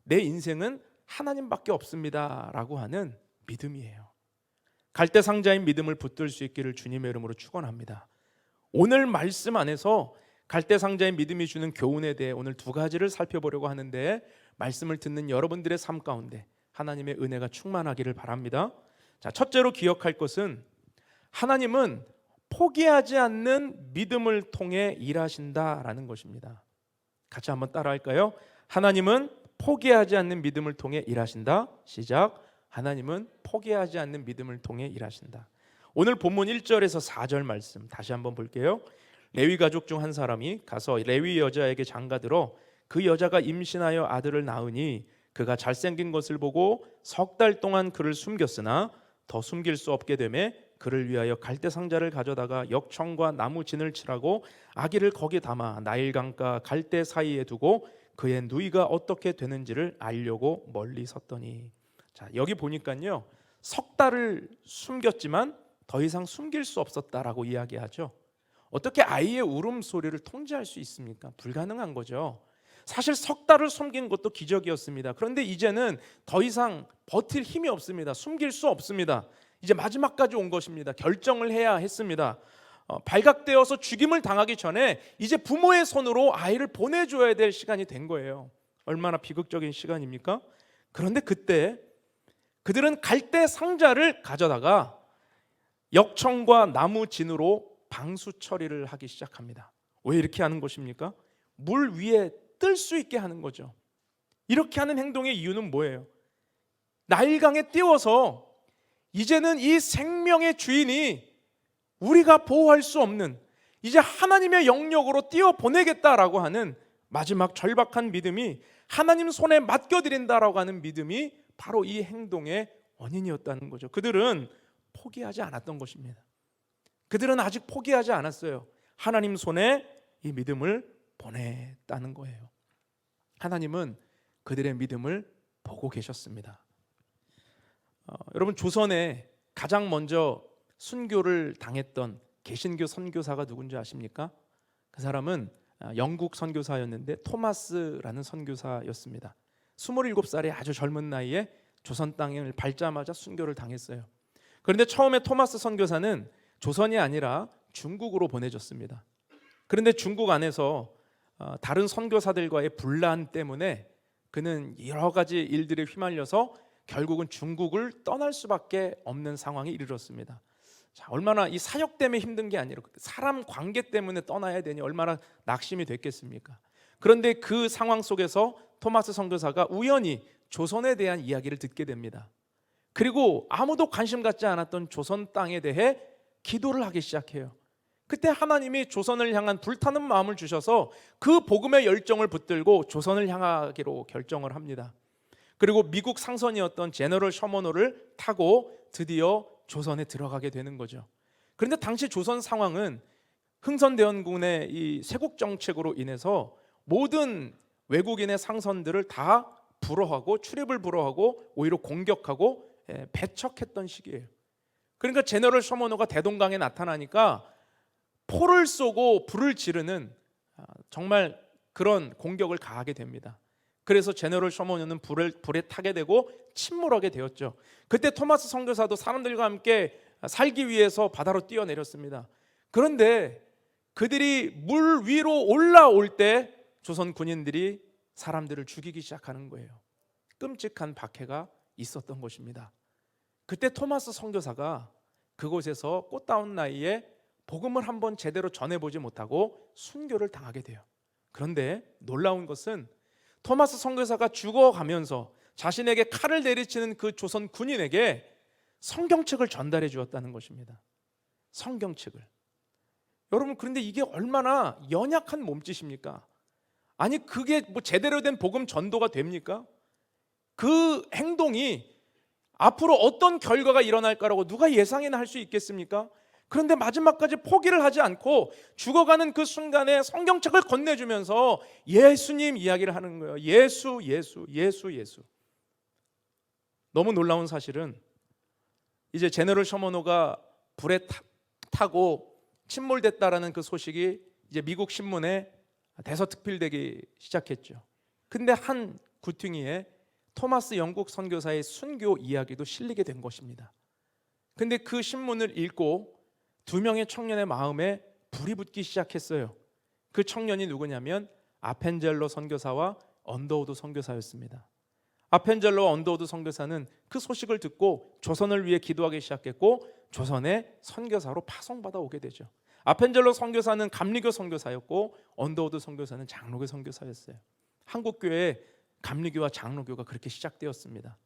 내 인생은 하나님밖에 없습니다 라고 하는 믿음이에요. 갈대 상자인 믿음을 붙들 수 있기를 주님의 이름으로 축원합니다. 오늘 말씀 안에서 갈대 상자의 믿음이 주는 교훈에 대해 오늘 2가지를 살펴보려고 하는데, 말씀을 듣는 여러분들의 삶 가운데 하나님의 은혜가 충만하기를 바랍니다. 자, 첫째로 기억할 것은 하나님은 포기하지 않는 믿음을 통해 일하신다라는 것입니다. 같이 한번 따라할까요? 하나님은 포기하지 않는 믿음을 통해 일하신다. 시작. 하나님은 포기하지 않는 믿음을 통해 일하신다. 오늘 본문 1절에서 4절 말씀 다시 한번 볼게요. 레위 가족 중 한 사람이 가서 레위 여자에게 장가들어 그 여자가 임신하여 아들을 낳으니 그가 잘생긴 것을 보고 3달 동안 그를 숨겼으나 더 숨길 수 없게 되매 그를 위하여 갈대 상자를 가져다가 역청과 나무 진을 칠하고 아기를 거기에 담아 나일강과 갈대 사이에 두고 그의 누이가 어떻게 되는지를 알려고 멀리 섰더니. 자, 여기 보니까요, 3달을 숨겼지만 더 이상 숨길 수 없었다라고 이야기하죠. 어떻게 아이의 울음소리를 통제할 수 있습니까? 불가능한 거죠. 사실 3달을 숨긴 것도 기적이었습니다. 그런데 이제는 더 이상 버틸 힘이 없습니다. 숨길 수 없습니다. 이제 마지막까지 온 것입니다. 결정을 해야 했습니다. 발각되어서 죽임을 당하기 전에 이제 부모의 손으로 아이를 보내줘야 될 시간이 된 거예요. 얼마나 비극적인 시간입니까? 그런데 그때 그들은 갈대 상자를 가져다가 역청과 나무 진으로 방수 처리를 하기 시작합니다. 왜 이렇게 하는 것입니까? 물 위에 뜰 수 있게 하는 거죠. 이렇게 하는 행동의 이유는 뭐예요? 나일강에 띄워서 이제는 이 생명의 주인이 우리가 보호할 수 없는, 이제 하나님의 영역으로 띄워 보내겠다라고 하는 마지막 절박한 믿음이, 하나님 손에 맡겨드린다라고 하는 믿음이 바로 이 행동의 원인이었다는 거죠. 그들은 포기하지 않았던 것입니다. 그들은 아직 포기하지 않았어요. 하나님 손에 이 믿음을 보냈다는 거예요. 하나님은 그들의 믿음을 보고 계셨습니다. 여러분, 조선에 가장 먼저 순교를 당했던 개신교 선교사가 누군지 아십니까? 그 사람은 영국 선교사였는데 토마스라는 선교사였습니다. 27살의 아주 젊은 나이에 조선 땅을 밟자마자 순교를 당했어요. 그런데 처음에 토마스 선교사는 조선이 아니라 중국으로 보내졌습니다. 그런데 중국 안에서 다른 선교사들과의 분란 때문에 그는 여러 가지 일들에 휘말려서 결국은 중국을 떠날 수밖에 없는 상황에 이르렀습니다. 자, 얼마나 이 사역 때문에 힘든 게 아니라 사람 관계 때문에 떠나야 되니 얼마나 낙심이 됐겠습니까? 그런데 그 상황 속에서 토마스 선교사가 우연히 조선에 대한 이야기를 듣게 됩니다. 그리고 아무도 관심 갖지 않았던 조선 땅에 대해 기도를 하기 시작해요. 그때 하나님이 조선을 향한 불타는 마음을 주셔서 그 복음의 열정을 붙들고 조선을 향하기로 결정을 합니다. 그리고 미국 상선이었던 제너럴 셔머너를 타고 드디어 조선에 들어가게 되는 거죠. 그런데 당시 조선 상황은 흥선대원군의 이 세국 정책으로 인해서 모든 외국인의 상선들을 다 불허하고 출입을 불허하고 오히려 공격하고 배척했던 시기예요. 그러니까 제너럴 셔머너가 대동강에 나타나니까 포를 쏘고 불을 지르는 정말 그런 공격을 가하게 됩니다. 그래서 제너럴 셔머너는 불에 타게 되고 침몰하게 되었죠. 그때 토마스 선교사도 사람들과 함께 살기 위해서 바다로 뛰어내렸습니다. 그런데 그들이 물 위로 올라올 때 조선 군인들이 사람들을 죽이기 시작하는 거예요. 끔찍한 박해가 있었던 것입니다. 그때 토마스 선교사가 그곳에서 꽃다운 나이에 복음을 한번 제대로 전해보지 못하고 순교를 당하게 돼요. 그런데 놀라운 것은 토마스 선교사가 죽어가면서 자신에게 칼을 내리치는 그 조선 군인에게 성경책을 전달해 주었다는 것입니다. 성경책을. 여러분, 그런데 이게 얼마나 연약한 몸짓입니까? 아니, 그게 뭐 제대로 된 복음 전도가 됩니까? 그 행동이 앞으로 어떤 결과가 일어날 거라고 누가 예상이나 할 수 있겠습니까? 그런데 마지막까지 포기를 하지 않고 죽어가는 그 순간에 성경책을 건네주면서 예수님 이야기를 하는 거예요. 예수. 너무 놀라운 사실은 이제 제너럴 셔머너가 불에 타고 침몰됐다라는 그 소식이 이제 미국 신문에 대서특필되기 시작했죠. 근데 한 구퉁이에 토마스 영국 선교사의 순교 이야기도 실리게 된 것입니다. 근데 그 신문을 읽고 두 명의 청년의 마음에 불이 붙기 시작했어요. 그 청년이 누구냐면 아펜젤로 선교사와 언더우드 선교사였습니다. 아펜젤로와 언더우드 선교사는 그 소식을 듣고 조선을 위해 기도하기 시작했고 조선의 선교사로 파송받아 오게 되죠. 아펜젤로 선교사는 감리교 선교사였고 언더우드 선교사는 장로교 선교사였어요. 한국 교회에 감리교와 장로교가 그렇게 시작되었습니다.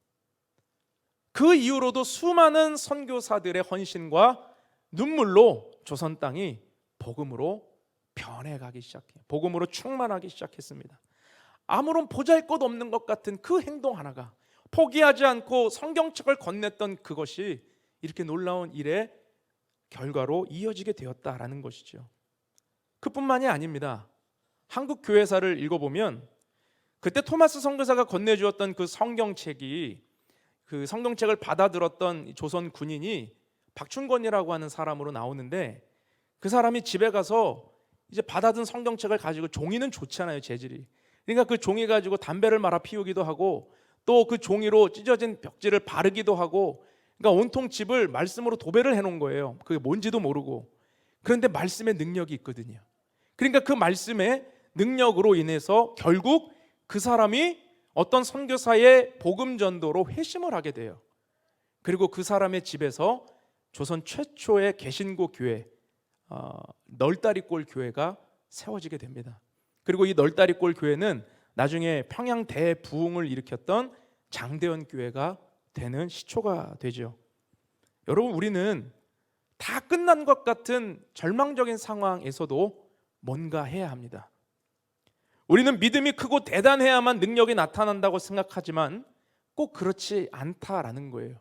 그 이후로도 수많은 선교사들의 헌신과 눈물로 조선 땅이 복음으로 변해가기 시작해요. 복음으로 충만하기 시작했습니다. 아무런 보잘것없는 것 같은 그 행동 하나가 포기하지 않고 성경책을 건넸던 그것이 이렇게 놀라운 일의 결과로 이어지게 되었다라는 것이죠. 그뿐만이 아닙니다. 한국 교회사를 읽어보면 그때 토마스 선교사가 건네주었던 그 성경책이 그 성경책을 받아들었던 조선 군인이 박춘권이라고 하는 사람으로 나오는데 그 사람이 집에 가서 이제 받아든 성경책을 가지고 종이는 좋잖아요, 재질이. 그러니까 그 종이 가지고 담배를 말아 피우기도 하고 또 그 종이로 찢어진 벽지를 바르기도 하고 그러니까 온통 집을 말씀으로 도배를 해놓은 거예요. 그게 뭔지도 모르고. 그런데 말씀의 능력이 있거든요. 그러니까 그 말씀의 능력으로 인해서 결국 그 사람이 어떤 선교사의 복음 전도로 회심을 하게 돼요. 그리고 그 사람의 집에서 조선 최초의 개신고 교회 널다리골 교회가 세워지게 됩니다. 그리고 이 널다리골 교회는 나중에 평양 대부흥을 일으켰던 장대원 교회가 되는 시초가 되죠. 여러분, 우리는 다 끝난 것 같은 절망적인 상황에서도 뭔가 해야 합니다. 우리는 믿음이 크고 대단해야만 능력이 나타난다고 생각하지만 꼭 그렇지 않다라는 거예요.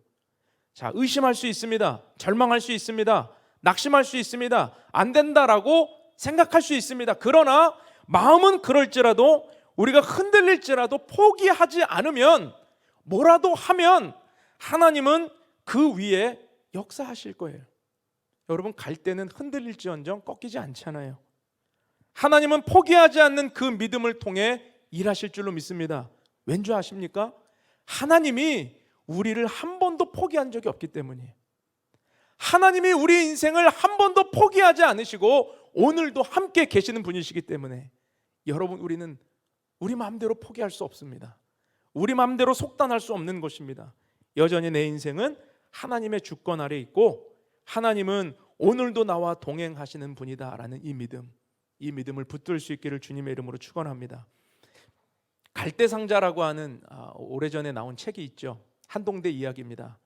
자, 의심할 수 있습니다. 절망할 수 있습니다. 낙심할 수 있습니다. 안 된다라고 생각할 수 있습니다. 그러나 마음은 그럴지라도 우리가 흔들릴지라도 포기하지 않으면 뭐라도 하면 하나님은 그 위에 역사하실 거예요. 여러분, 갈 때는 흔들릴지언정 꺾이지 않잖아요. 하나님은 포기하지 않는 그 믿음을 통해 일하실 줄로 믿습니다. 왠지 아십니까? 하나님이 우리를 한 번도 포기한 적이 없기 때문이에요. 하나님이 우리 인생을 한 번도 포기하지 않으시고 오늘도 함께 계시는 분이시기 때문에 여러분, 우리는 우리 마음대로 포기할 수 없습니다. 우리 마음대로 속단할 수 없는 것입니다. 여전히 내 인생은 하나님의 주권 아래 있고 하나님은 오늘도 나와 동행하시는 분이다라는 이 믿음을 붙들 수 있기를 주님의 이름으로 축원합니다. 갈대상자라고 하는 오래전에 나온 책이 있죠. 한동대 이야기입니다.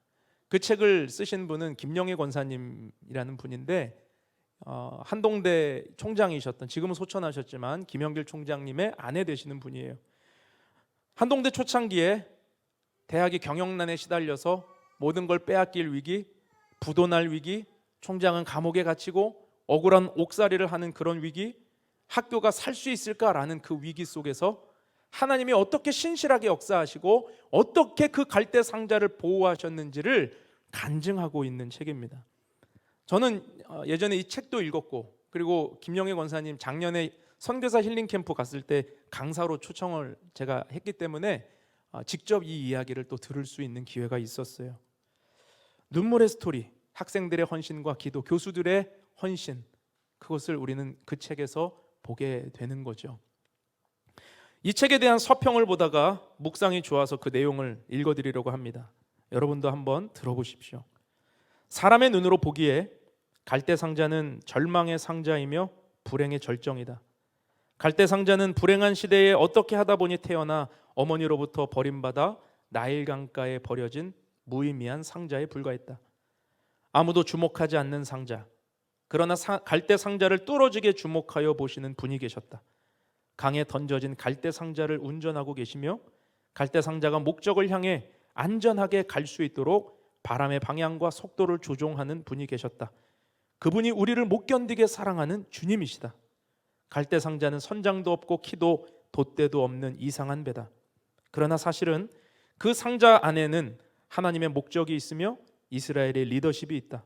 그 책을 쓰신 분은 김영애 권사님이라는 분인데 한동대 총장이셨던, 지금은 소천하셨지만 김영길 총장님의 아내 되시는 분이에요. 한동대 초창기에 대학이 경영난에 시달려서 모든 걸 빼앗길 위기, 부도날 위기, 총장은 감옥에 갇히고 억울한 옥살이를 하는 그런 위기, 학교가 살 수 있을까라는 그 위기 속에서 하나님이 어떻게 신실하게 역사하시고 어떻게 그 갈대 상자를 보호하셨는지를 간증하고 있는 책입니다. 저는 예전에 이 책도 읽었고, 그리고 김영애 권사님 작년에 선교사 힐링 캠프 갔을 때 강사로 초청을 제가 했기 때문에 직접 이 이야기를 또 들을 수 있는 기회가 있었어요. 눈물의 스토리, 학생들의 헌신과 기도, 교수들의 헌신, 그것을 우리는 그 책에서 보게 되는 거죠. 이 책에 대한 서평을 보다가 묵상이 좋아서 그 내용을 읽어드리려고 합니다. 여러분도 한번 들어보십시오. 사람의 눈으로 보기에 갈대상자는 절망의 상자이며 불행의 절정이다. 갈대상자는 불행한 시대에 어떻게 하다 보니 태어나 어머니로부터 버림받아 나일강가에 버려진 무의미한 상자에 불과했다. 아무도 주목하지 않는 상자, 그러나 갈대상자를 뚫어지게 주목하여 보시는 분이 계셨다. 강에 던져진 갈대상자를 운전하고 계시며 갈대상자가 목적을 향해 안전하게 갈 수 있도록 바람의 방향과 속도를 조종하는 분이 계셨다. 그분이 우리를 못 견디게 사랑하는 주님이시다. 갈대상자는 선장도 없고 키도 돛대도 없는 이상한 배다. 그러나 사실은 그 상자 안에는 하나님의 목적이 있으며 이스라엘의 리더십이 있다.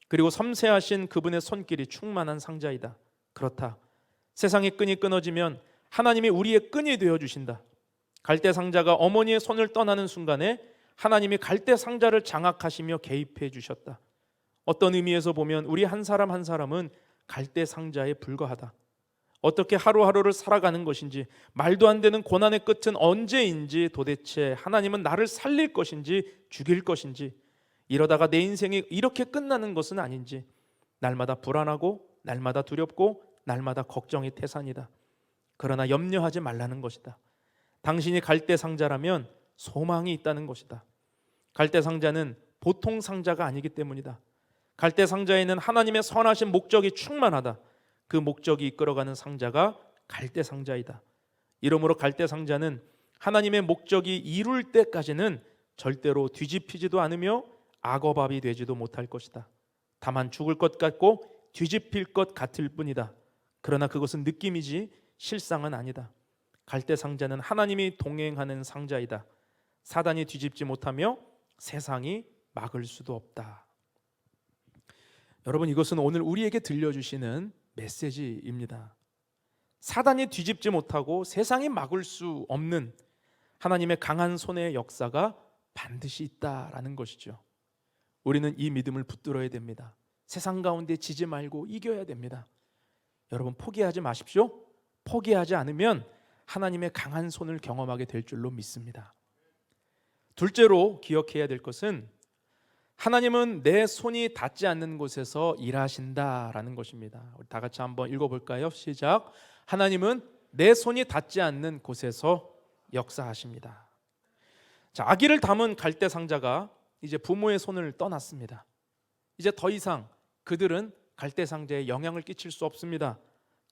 그리고 섬세하신 그분의 손길이 충만한 상자이다. 그렇다. 세상의 끈이 끊어지면 하나님이 우리의 끈이 되어주신다. 갈대상자가 어머니의 손을 떠나는 순간에 하나님이 갈대상자를 장악하시며 개입해 주셨다. 어떤 의미에서 보면 우리 한 사람 한 사람은 갈대상자에 불과하다. 어떻게 하루하루를 살아가는 것인지, 말도 안 되는 고난의 끝은 언제인지, 도대체 하나님은 나를 살릴 것인지 죽일 것인지, 이러다가 내 인생이 이렇게 끝나는 것은 아닌지, 날마다 불안하고 날마다 두렵고 날마다 걱정이 태산이다. 그러나 염려하지 말라는 것이다. 당신이 갈대상자라면 소망이 있다는 것이다. 갈대상자는 보통 상자가 아니기 때문이다. 갈대상자에는 하나님의 선하신 목적이 충만하다. 그 목적이 이끌어가는 상자가 갈대상자이다. 이러므로 갈대상자는 하나님의 목적이 이룰 때까지는 절대로 뒤집히지도 않으며 악어밥이 되지도 못할 것이다. 다만 죽을 것 같고 뒤집힐 것 같을 뿐이다. 그러나 그것은 느낌이지 실상은 아니다. 갈대상자는 하나님이 동행하는 상자이다. 사단이 뒤집지 못하며 세상이 막을 수도 없다. 여러분, 이것은 오늘 우리에게 들려주시는 메시지입니다. 사단이 뒤집지 못하고 세상이 막을 수 없는 하나님의 강한 손의 역사가 반드시 있다라는 것이죠. 우리는 이 믿음을 붙들어야 됩니다. 세상 가운데 지지 말고 이겨야 됩니다. 여러분, 포기하지 마십시오. 포기하지 않으면 하나님의 강한 손을 경험하게 될 줄로 믿습니다. 둘째로 기억해야 될 것은 하나님은 내 손이 닿지 않는 곳에서 일하신다라는 것입니다. 우리 다 같이 한번 읽어볼까요? 시작. 하나님은 내 손이 닿지 않는 곳에서 역사하십니다. 자, 아기를 담은 갈대상자가 이제 부모의 손을 떠났습니다. 이제 더 이상 그들은 갈대상자에 영향을 끼칠 수 없습니다.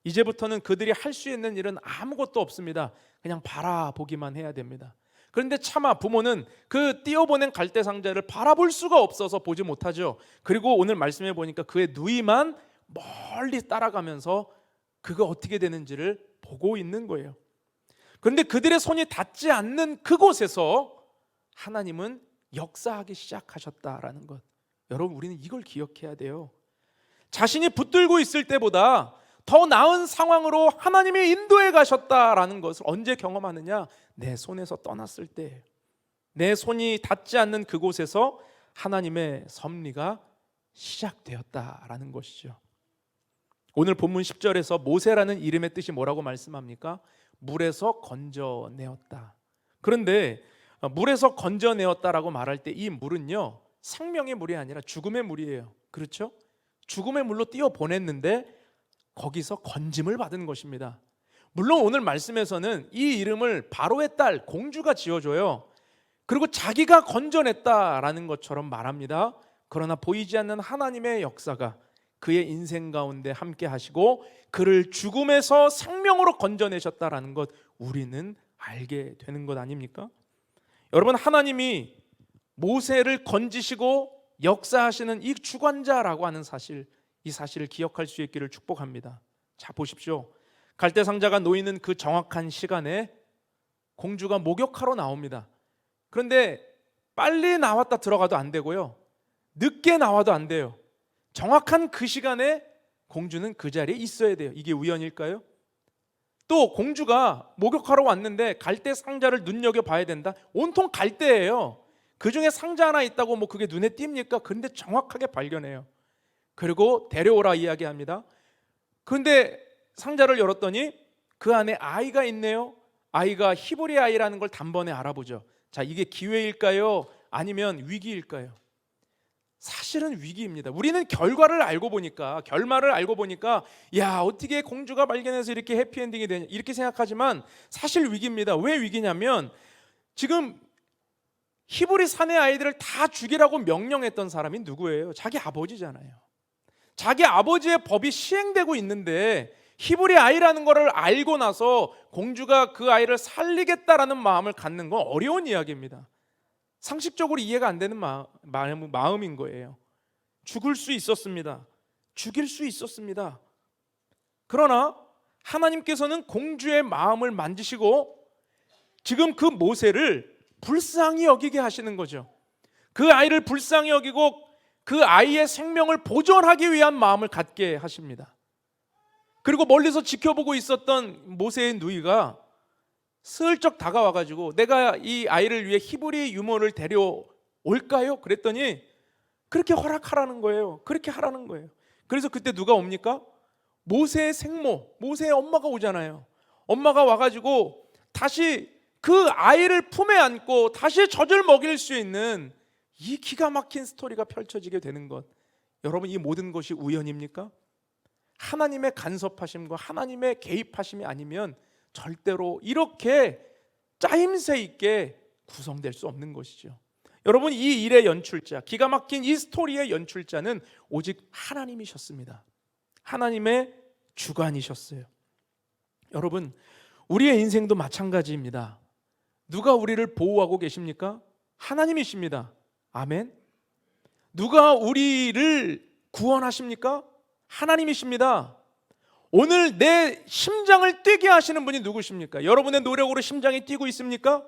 이제부터는 그들이 할 수 있는 일은 아무것도 없습니다. 그냥 바라보기만 해야 됩니다. 그런데 차마 부모는 그 띄어보낸 갈대상자를 바라볼 수가 없어서 보지 못하죠. 그리고 오늘 말씀해 보니까 그의 누이만 멀리 따라가면서 그가 어떻게 되는지를 보고 있는 거예요. 그런데 그들의 손이 닿지 않는 그곳에서 하나님은 역사하기 시작하셨다라는 것. 여러분, 우리는 이걸 기억해야 돼요. 자신이 붙들고 있을 때보다 더 나은 상황으로 하나님이 인도해 가셨다라는 것을 언제 경험하느냐? 내 손에서 떠났을 때, 내 손이 닿지 않는 그곳에서 하나님의 섭리가 시작되었다라는 것이죠. 오늘 본문 10절에서 모세라는 이름의 뜻이 뭐라고 말씀합니까? 물에서 건져내었다. 그런데 물에서 건져내었다라고 말할 때 이 물은요, 생명의 물이 아니라 죽음의 물이에요. 그렇죠? 죽음의 물로 띄어 보냈는데 거기서 건짐을 받은 것입니다. 물론 오늘 말씀에서는 이 이름을 바로의 딸 공주가 지어줘요. 그리고 자기가 건져냈다라는 것처럼 말합니다. 그러나 보이지 않는 하나님의 역사가 그의 인생 가운데 함께 하시고 그를 죽음에서 생명으로 건져내셨다라는 것, 우리는 알게 되는 것 아닙니까? 여러분, 하나님이 모세를 건지시고 역사하시는 이 주관자라고 하는 사실, 이 사실을 기억할 수 있기를 축복합니다. 자, 보십시오. 갈대상자가 놓이는 그 정확한 시간에 공주가 목욕하러 나옵니다. 그런데 빨리 나왔다 들어가도 안 되고요, 늦게 나와도 안 돼요. 정확한 그 시간에 공주는 그 자리에 있어야 돼요. 이게 우연일까요? 또 공주가 목욕하러 왔는데 갈대 상자를 눈여겨봐야 된다. 온통 갈대예요. 그 중에 상자 하나 있다고 뭐 그게 눈에 띕니까? 그런데 정확하게 발견해요. 그리고 데려오라 이야기합니다. 그런데 상자를 열었더니 그 안에 아이가 있네요. 아이가 히브리 아이라는 걸 단번에 알아보죠. 자, 이게 기회일까요? 아니면 위기일까요? 사실은 위기입니다. 우리는 결말을 알고 보니까 야, 어떻게 공주가 발견해서 이렇게 해피엔딩이 되냐 이렇게 생각하지만 사실 위기입니다. 왜 위기냐면 지금 히브리 사내 아이들을 다 죽이라고 명령했던 사람이 누구예요? 자기 아버지잖아요. 자기 아버지의 법이 시행되고 있는데 히브리 아이라는 것을 알고 나서 공주가 그 아이를 살리겠다라는 마음을 갖는 건 어려운 이야기입니다. 상식적으로 이해가 안 되는 마음인 거예요. 죽을 수 있었습니다. 죽일 수 있었습니다. 그러나 하나님께서는 공주의 마음을 만지시고 지금 그 모세를 불쌍히 여기게 하시는 거죠. 그 아이를 불쌍히 여기고 그 아이의 생명을 보존하기 위한 마음을 갖게 하십니다. 그리고 멀리서 지켜보고 있었던 모세의 누이가 슬쩍 다가와가지고 내가 이 아이를 위해 히브리 유모를 데려올까요? 그랬더니 그렇게 허락하라는 거예요. 그렇게 하라는 거예요. 그래서 그때 누가 옵니까? 모세의 생모, 모세의 엄마가 오잖아요. 엄마가 와가지고 다시 그 아이를 품에 안고 다시 젖을 먹일 수 있는 이 기가 막힌 스토리가 펼쳐지게 되는 것, 여러분, 이 모든 것이 우연입니까? 하나님의 간섭하심과 하나님의 개입하심이 아니면 절대로 이렇게 짜임새 있게 구성될 수 없는 것이죠. 여러분, 이 일의 연출자, 기가 막힌 이 스토리의 연출자는 오직 하나님이셨습니다. 하나님의 주관이셨어요. 여러분, 우리의 인생도 마찬가지입니다. 누가 우리를 보호하고 계십니까? 하나님이십니다. 아멘. 누가 우리를 구원하십니까? 하나님이십니다. 오늘 내 심장을 뛰게 하시는 분이 누구십니까? 여러분의 노력으로 심장이 뛰고 있습니까?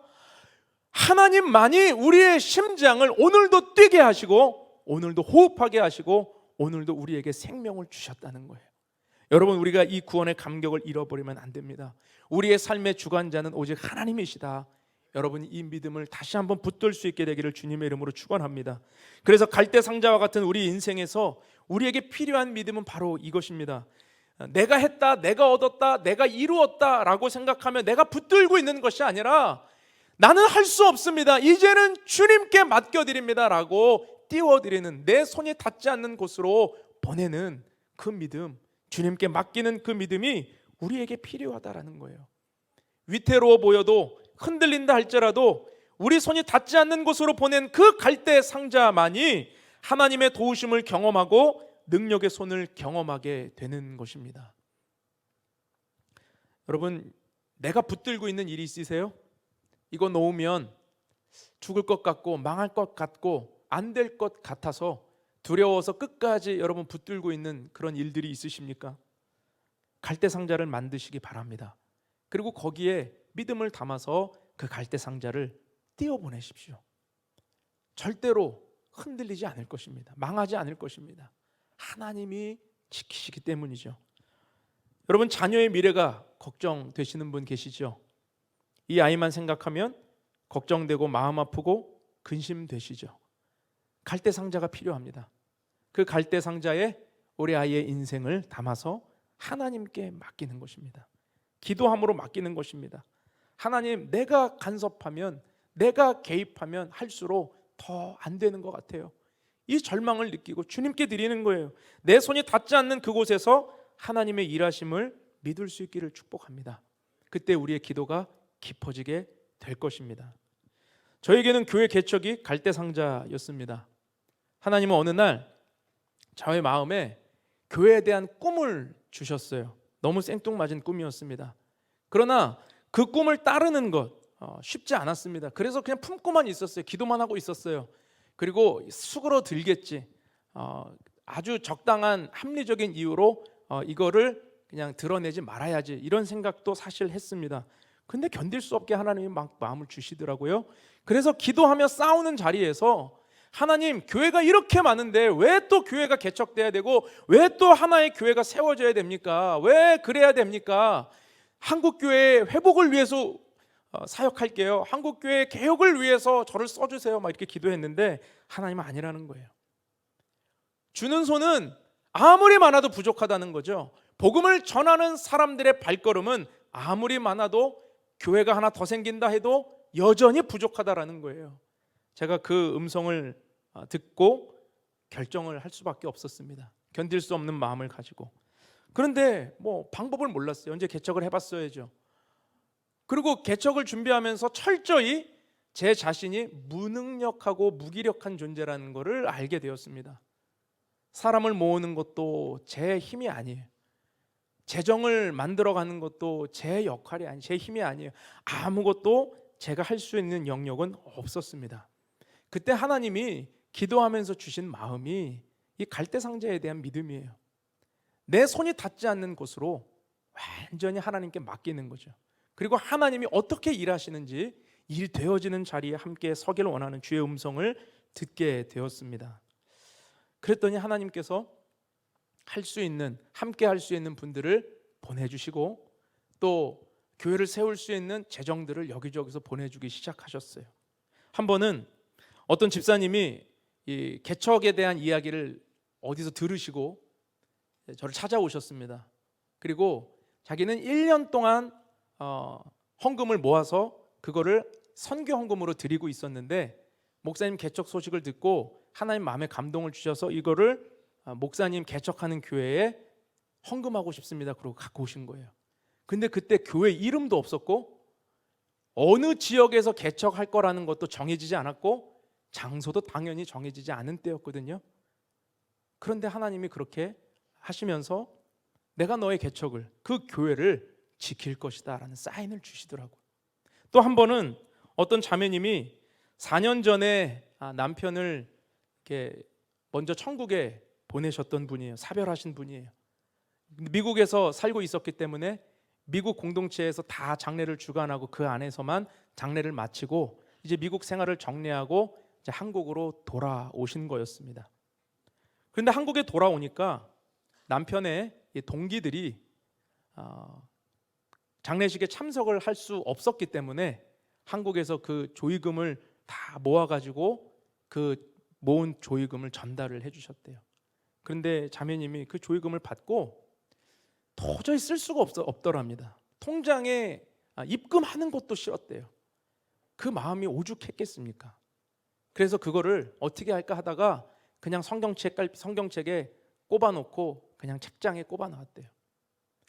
하나님만이 우리의 심장을 오늘도 뛰게 하시고 오늘도 호흡하게 하시고 오늘도 우리에게 생명을 주셨다는 거예요. 여러분, 우리가 이 구원의 감격을 잃어버리면 안 됩니다. 우리의 삶의 주관자는 오직 하나님이시다. 여러분, 이 믿음을 다시 한번 붙들 수 있게 되기를 주님의 이름으로 축원합니다. 그래서 갈대 상자와 같은 우리 인생에서 우리에게 필요한 믿음은 바로 이것입니다. 내가 했다, 내가 얻었다, 내가 이루었다 라고 생각하며 내가 붙들고 있는 것이 아니라 나는 할 수 없습니다, 이제는 주님께 맡겨드립니다 라고 띄워드리는, 내 손이 닿지 않는 곳으로 보내는 그 믿음, 주님께 맡기는 그 믿음이 우리에게 필요하다라는 거예요. 위태로워 보여도 흔들린다 할지라도 우리 손이 닿지 않는 곳으로 보낸 그 갈대 상자만이 하나님의 도우심을 경험하고 능력의 손을 경험하게 되는 것입니다. 여러분, 내가 붙들고 있는 일이 있으세요? 이거 놓으면 죽을 것 같고 망할 것 같고 안 될 것 같아서 두려워서 끝까지 여러분 붙들고 있는 그런 일들이 있으십니까? 갈대 상자를 만드시기 바랍니다. 그리고 거기에 믿음을 담아서 그 갈대 상자를 띄워 보내십시오. 절대로 흔들리지 않을 것입니다. 망하지 않을 것입니다. 하나님이 지키시기 때문이죠. 여러분, 자녀의 미래가 걱정되시는 분 계시죠? 이 아이만 생각하면 걱정되고 마음 아프고 근심되시죠? 갈대 상자가 필요합니다. 그 갈대 상자에 우리 아이의 인생을 담아서 하나님께 맡기는 것입니다. 기도함으로 맡기는 것입니다. 하나님, 내가 간섭하면, 내가 개입하면 할수록 더 안 되는 것 같아요. 이 절망을 느끼고 주님께 드리는 거예요. 내 손이 닿지 않는 그곳에서 하나님의 일하심을 믿을 수 있기를 축복합니다. 그때 우리의 기도가 깊어지게 될 것입니다. 저에게는 교회 개척이 갈대 상자였습니다. 하나님은 어느 날 저의 마음에 교회에 대한 꿈을 주셨어요. 너무 생뚱맞은 꿈이었습니다. 그러나 그 꿈을 따르는 것 쉽지 않았습니다. 그래서 그냥 품고만 있었어요. 기도만 하고 있었어요. 그리고 수그러들겠지, 아주 적당한 합리적인 이유로 이거를 그냥 드러내지 말아야지, 이런 생각도 사실 했습니다. 근데 견딜 수 없게 하나님이 막 마음을 주시더라고요. 그래서 기도하며 싸우는 자리에서 하나님, 교회가 이렇게 많은데 왜 또 교회가 개척돼야 되고 왜 또 하나의 교회가 세워져야 됩니까? 왜 그래야 됩니까? 한국교회 회복을 위해서 사역할게요. 한국교회 개혁을 위해서 저를 써주세요. 막 이렇게 기도했는데 하나님은 아니라는 거예요. 주는 손은 아무리 많아도 부족하다는 거죠. 복음을 전하는 사람들의 발걸음은 아무리 많아도 교회가 하나 더 생긴다 해도 여전히 부족하다라는 거예요. 제가 그 음성을 듣고 결정을 할 수밖에 없었습니다. 견딜 수 없는 마음을 가지고. 그런데 뭐 방법을 몰랐어요. 언제 개척을 해봤어야죠. 그리고 개척을 준비하면서 철저히 제 자신이 무능력하고 무기력한 존재라는 것을 알게 되었습니다. 사람을 모으는 것도 제 힘이 아니에요. 재정을 만들어가는 것도 제 역할이 아니에요. 제 힘이 아니에요. 아무것도 제가 할 수 있는 영역은 없었습니다. 그때 하나님이 기도하면서 주신 마음이 이 갈대상자에 대한 믿음이에요. 내 손이 닿지 않는 곳으로 완전히 하나님께 맡기는 거죠. 그리고 하나님이 어떻게 일하시는지 일 되어지는 자리에 함께 서기를 원하는 주의 음성을 듣게 되었습니다. 그랬더니 하나님께서 할 수 있는, 함께 할 수 있는 분들을 보내주시고 또 교회를 세울 수 있는 재정들을 여기저기서 보내주기 시작하셨어요. 한 번은 어떤 집사님이 이 개척에 대한 이야기를 어디서 들으시고 저를 찾아오셨습니다. 그리고 자기는 1년 동안 헌금을 모아서 그거를 선교 헌금으로 드리고 있었는데 목사님 개척 소식을 듣고 하나님 마음에 감동을 주셔서 이거를 목사님 개척하는 교회에 헌금하고 싶습니다. 그러고 갖고 오신 거예요. 근데 그때 교회 이름도 없었고 어느 지역에서 개척할 거라는 것도 정해지지 않았고 장소도 당연히 정해지지 않은 때였거든요. 그런데 하나님이 그렇게 하시면서 내가 너의 개척을, 그 교회를 지킬 것이다 라는 사인을 주시더라고요. 또 한 번은 어떤 자매님이 4년 전에 남편을 이렇게 먼저 천국에 보내셨던 분이에요. 사별하신 분이에요. 미국에서 살고 있었기 때문에 미국 공동체에서 다 장례를 주관하고 그 안에서만 장례를 마치고 이제 미국 생활을 정리하고 이제 한국으로 돌아오신 거였습니다. 그런데 한국에 돌아오니까 남편의 동기들이 장례식에 참석을 할 수 없었기 때문에 한국에서 그 조의금을 다 모아가지고 그 모은 조의금을 전달을 해주셨대요. 그런데 자매님이 그 조의금을 받고 도저히 쓸 수가 없더랍니다. 통장에 입금하는 것도 싫었대요. 그 마음이 오죽했겠습니까? 그래서 그거를 어떻게 할까 하다가 그냥 성경책에 꼽아놓고 그냥 책장에 꼽아놨대요.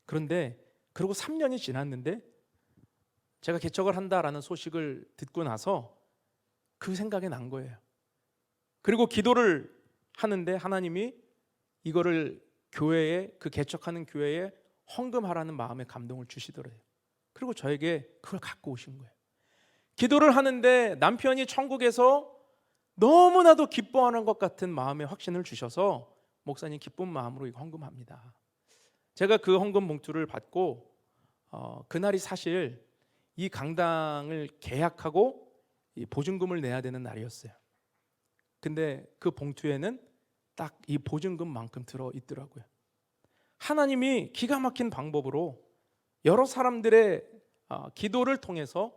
그런데 그리고 3년이 지났는데 제가 개척을 한다라는 소식을 듣고 나서 그 생각이 난 거예요. 그리고 기도를 하는데 하나님이 이거를 교회에, 그 개척하는 교회에 헌금하라는 마음의 감동을 주시더래요. 그리고 저에게 그걸 갖고 오신 거예요. 기도를 하는데 남편이 천국에서 너무나도 기뻐하는 것 같은 마음의 확신을 주셔서 목사님 기쁜 마음으로 이거 헌금합니다. 제가 그 헌금 봉투를 받고 그날이 사실 이 강당을 계약하고 이 보증금을 내야 되는 날이었어요. 근데 그 봉투에는 딱 이 보증금만큼 들어있더라고요. 하나님이 기가 막힌 방법으로 여러 사람들의 기도를 통해서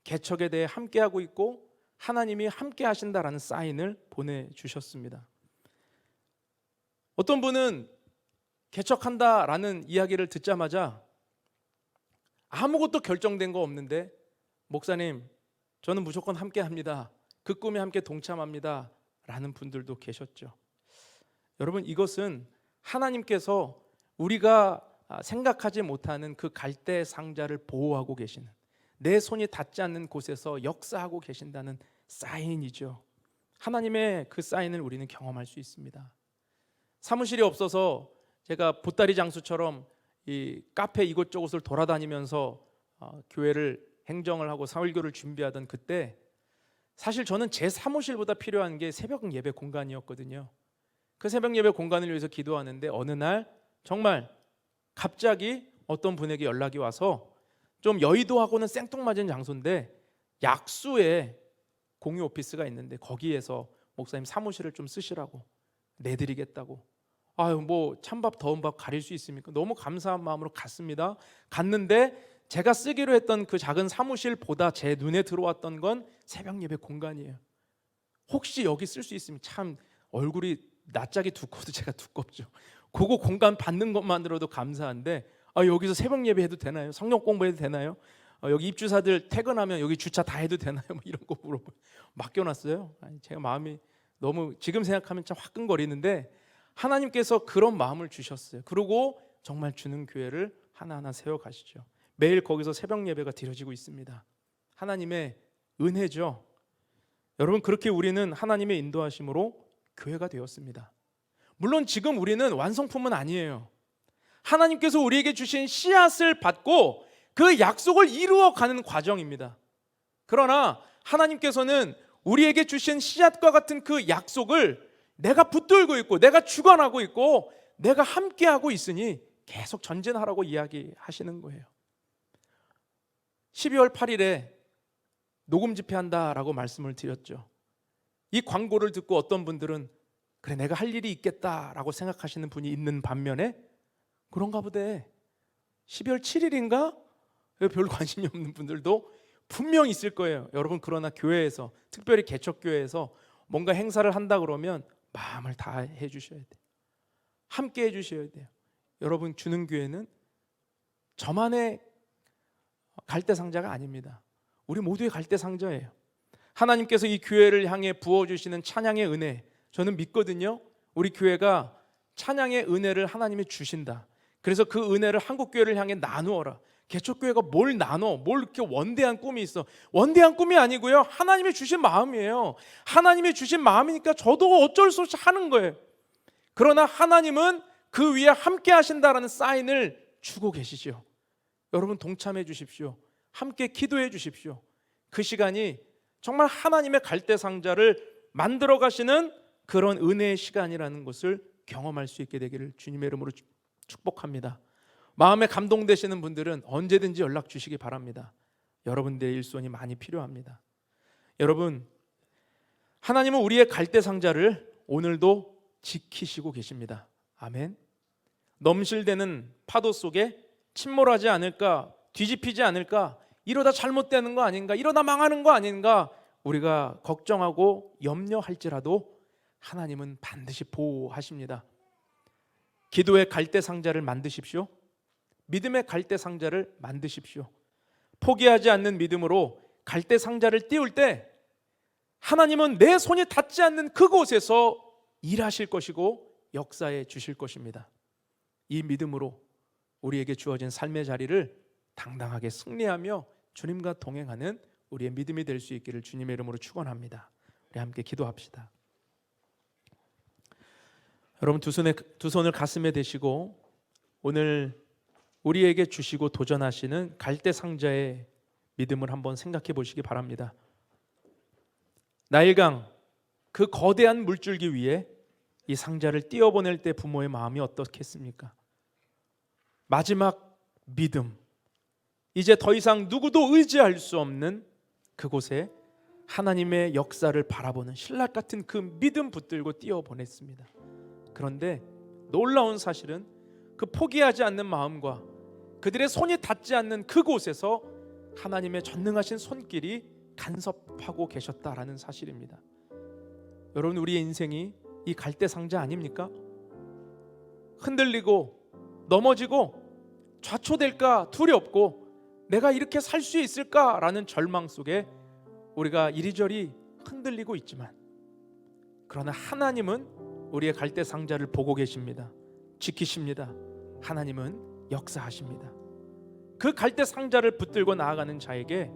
개척에 대해 함께하고 있고 하나님이 함께 하신다라는 사인을 보내주셨습니다. 어떤 분은 개척한다라는 이야기를 듣자마자 아무것도 결정된 거 없는데 목사님 저는 무조건 함께 합니다. 그 꿈에 함께 동참합니다 라는 분들도 계셨죠. 여러분, 이것은 하나님께서 우리가 생각하지 못하는 그 갈대 상자를 보호하고 계시는, 내 손이 닿지 않는 곳에서 역사하고 계신다는 사인이죠. 하나님의 그 사인을 우리는 경험할 수 있습니다. 사무실이 없어서 제가 보따리 장수처럼 이 카페 이곳저곳을 돌아다니면서 교회를 행정을 하고 설교를 준비하던 그때 사실 저는 제 사무실보다 필요한 게 새벽 예배 공간이었거든요. 그 새벽 예배 공간을 위해서 기도하는데 어느 날 정말 갑자기 어떤 분에게 연락이 와서 좀 여의도하고는 생뚱맞은 장소인데 약수에 공유 오피스가 있는데 거기에서 목사님 사무실을 좀 쓰시라고 내드리겠다고. 아유, 뭐 찬밥 더운 밥 가릴 수 있습니까? 너무 감사한 마음으로 갔습니다. 갔는데 제가 쓰기로 했던 그 작은 사무실보다 제 눈에 들어왔던 건 새벽 예배 공간이에요. 혹시 여기 쓸 수 있으면, 참 얼굴이 낯짝이 두꺼워도 제가 두껍죠. 그거 공간 받는 것만으로도 감사한데, 여기서 새벽 예배 해도 되나요? 성경 공부해도 되나요? 여기 입주사들 퇴근하면 여기 주차 다 해도 되나요? 뭐 이런 거 물어보고 맡겨놨어요. 제가 마음이 너무 지금 생각하면 참 화끈거리는데 하나님께서 그런 마음을 주셨어요. 그리고 정말 주는 교회를 하나하나 세워가시죠. 매일 거기서 새벽 예배가 드려지고 있습니다. 하나님의 은혜죠. 여러분, 그렇게 우리는 하나님의 인도하심으로 교회가 되었습니다. 물론 지금 우리는 완성품은 아니에요. 하나님께서 우리에게 주신 씨앗을 받고 그 약속을 이루어가는 과정입니다. 그러나 하나님께서는 우리에게 주신 씨앗과 같은 그 약속을 내가 붙들고 있고 내가 주관하고 있고 내가 함께하고 있으니 계속 전진하라고 이야기하시는 거예요. 12월 8일에 녹음 집회한다라고 말씀을 드렸죠. 이 광고를 듣고 어떤 분들은 그래, 내가 할 일이 있겠다라고 생각하시는 분이 있는 반면에 그런가 보대, 12월 7일인가? 별 관심이 없는 분들도 분명히 있을 거예요. 여러분, 그러나 교회에서, 특별히 개척교회에서 뭔가 행사를 한다 그러면 마음을 다 해주셔야 돼요. 함께 해주셔야 돼요. 여러분, 주는 교회는 저만의 갈대상자가 아닙니다. 우리 모두의 갈대상자예요. 하나님께서 이 교회를 향해 부어주시는 찬양의 은혜, 저는 믿거든요. 우리 교회가 찬양의 은혜를 하나님이 주신다. 그래서 그 은혜를 한국교회를 향해 나누어라. 개척교회가 뭘 나눠, 뭘 이렇게 원대한 꿈이 있어. 원대한 꿈이 아니고요, 하나님이 주신 마음이에요. 하나님이 주신 마음이니까 저도 어쩔 수 없이 하는 거예요. 그러나 하나님은 그 위에 함께 하신다라는 사인을 주고 계시죠. 여러분, 동참해 주십시오. 함께 기도해 주십시오. 그 시간이 정말 하나님의 갈대상자를 만들어 가시는 그런 은혜의 시간이라는 것을 경험할 수 있게 되기를 주님의 이름으로 축복합니다. 마음에 감동되시는 분들은 언제든지 연락 주시기 바랍니다. 여러분들의 일손이 많이 필요합니다. 여러분, 하나님은 우리의 갈대상자를 오늘도 지키시고 계십니다. 아멘. 넘실대는 파도 속에 침몰하지 않을까, 뒤집히지 않을까, 이러다 잘못되는 거 아닌가, 이러다 망하는 거 아닌가 우리가 걱정하고 염려할지라도 하나님은 반드시 보호하십니다. 기도의 갈대상자를 만드십시오. 믿음의 갈대상자를 만드십시오. 포기하지 않는 믿음으로 갈대상자를 띄울 때 하나님은 내 손이 닿지 않는 그곳에서 일하실 것이고 역사해 주실 것입니다. 이 믿음으로 우리에게 주어진 삶의 자리를 당당하게 승리하며 주님과 동행하는 우리의 믿음이 될 수 있기를 주님의 이름으로 축원합니다. 우리 함께 기도합시다. 여러분, 두 손을 가슴에 대시고 오늘 우리에게 주시고 도전하시는 갈대상자의 믿음을 한번 생각해 보시기 바랍니다. 나일강, 그 거대한 물줄기 위에 이 상자를 띄워보낼 때 부모의 마음이 어떻겠습니까? 마지막 믿음, 이제 더 이상 누구도 의지할 수 없는 그곳에 하나님의 역사를 바라보는 신락 같은 그 믿음 붙들고 띄워보냈습니다. 그런데 놀라운 사실은 그 포기하지 않는 마음과 그들의 손이 닿지 않는 그곳에서 하나님의 전능하신 손길이 간섭하고 계셨다라는 사실입니다. 여러분, 우리의 인생이 이 갈대상자 아닙니까? 흔들리고 넘어지고 좌초될까 두렵고 내가 이렇게 살 수 있을까라는 절망 속에 우리가 이리저리 흔들리고 있지만, 그러나 하나님은 우리의 갈대상자를 보고 계십니다. 지키십니다. 하나님은 역사하십니다. 그 갈대상자를 붙들고 나아가는 자에게,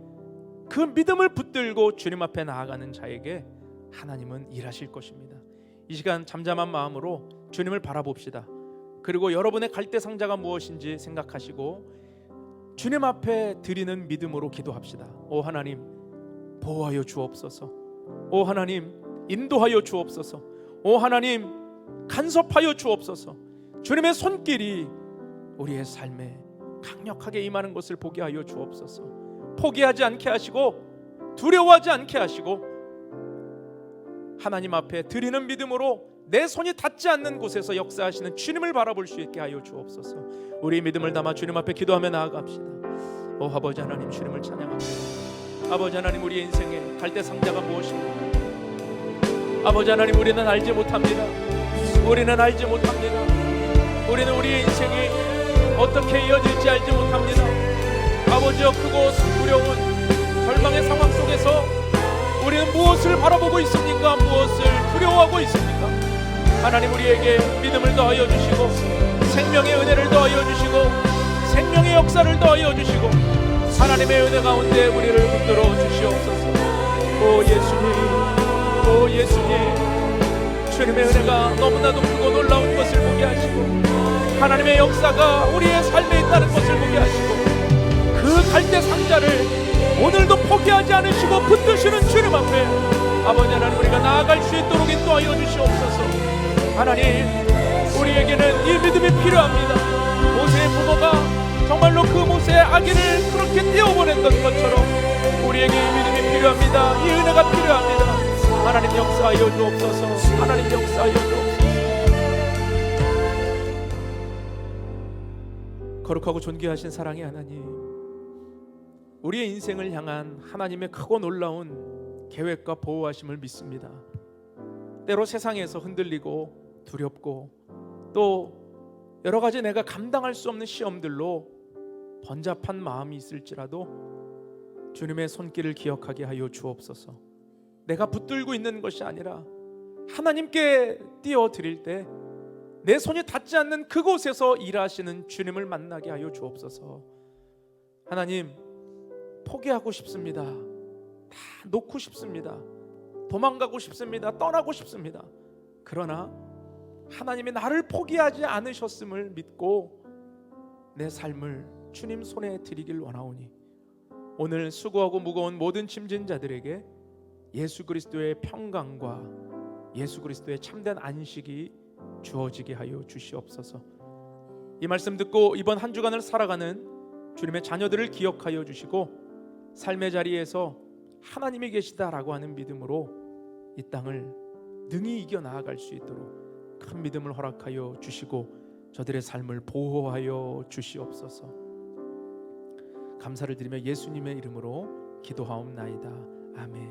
그 믿음을 붙들고 주님 앞에 나아가는 자에게 하나님은 일하실 것입니다. 이 시간 잠잠한 마음으로 주님을 바라봅시다. 그리고 여러분의 갈대상자가 무엇인지 생각하시고 주님 앞에 드리는 믿음으로 기도합시다. 오 하나님, 보호하여 주옵소서. 오 하나님, 인도하여 주옵소서. 오 하나님, 간섭하여 주옵소서. 주님의 손길이 우리의 삶에 강력하게 임하는 것을 보게 하여 주옵소서. 포기하지 않게 하시고 두려워하지 않게 하시고 하나님 앞에 드리는 믿음으로 내 손이 닿지 않는 곳에서 역사하시는 주님을 바라볼 수 있게 하여 주옵소서. 우리 믿음을 담아 주님 앞에 기도하며 나아갑시다. 오 아버지 하나님, 주님을 찬양합니다. 아버지 하나님, 우리의 인생에 갈대 상자가 무엇입니까? 아버지 하나님, 우리는 알지 못합니다. 우리는 알지 못합니다. 우리는 우리의 인생이 어떻게 이어질지 알지 못합니다. 아버지여, 크고 두려운 절망의 상황 속에서 우리는 무엇을 바라보고 있습니까? 무엇을 두려워하고 있습니까? 하나님, 우리에게 믿음을 더하여 주시고 생명의 은혜를 더하여 주시고 생명의 역사를 더하여 주시고 하나님의 은혜 가운데 우리를 붙들어 주시옵소서. 오 예수님, 오 예수님, 주님의 은혜가 너무나도 크고 놀라운 것을 보게 하시고 하나님의 역사가 우리의 삶에 있다는 것을 보게 하시고 그 갈대 상자를 오늘도 포기하지 않으시고 붙드시는 주님 앞에 아버지 하나님, 우리가 나아갈 수 있도록 인도하여 주시옵소서. 하나님, 우리에게는 이 믿음이 필요합니다. 모세의 부모가 정말로 그 모세의 아기를 그렇게 떼어보냈던 것처럼 우리에게 이 믿음이 필요합니다. 이 은혜가 필요합니다. 하나님 역사하여 주옵소서. 하나님 역사하여 주옵소서. 거룩하고 존귀하신 사랑의 하나님, 우리의 인생을 향한 하나님의 크고 놀라운 계획과 보호하심을 믿습니다. 때로 세상에서 흔들리고 두렵고 또 여러 가지 내가 감당할 수 없는 시험들로 번잡한 마음이 있을지라도 주님의 손길을 기억하게 하여 주옵소서. 내가 붙들고 있는 것이 아니라 하나님께 띄워드릴 때 내 손이 닿지 않는 그곳에서 일하시는 주님을 만나게 하여 주옵소서. 하나님, 포기하고 싶습니다. 다 놓고 싶습니다. 도망가고 싶습니다. 떠나고 싶습니다. 그러나 하나님이 나를 포기하지 않으셨음을 믿고 내 삶을 주님 손에 드리길 원하오니 오늘 수고하고 무거운 모든 짐진 자들에게 예수 그리스도의 평강과 예수 그리스도의 참된 안식이 주어지게 하여 주시옵소서. 이 말씀 듣고 이번 한 주간을 살아가는 주님의 자녀들을 기억하여 주시고 삶의 자리에서 하나님이 계시다라고 하는 믿음으로 이 땅을 능히 이겨 나아갈 수 있도록 큰 믿음을 허락하여 주시고 저들의 삶을 보호하여 주시옵소서. 감사를 드리며 예수님의 이름으로 기도하옵나이다. 아멘.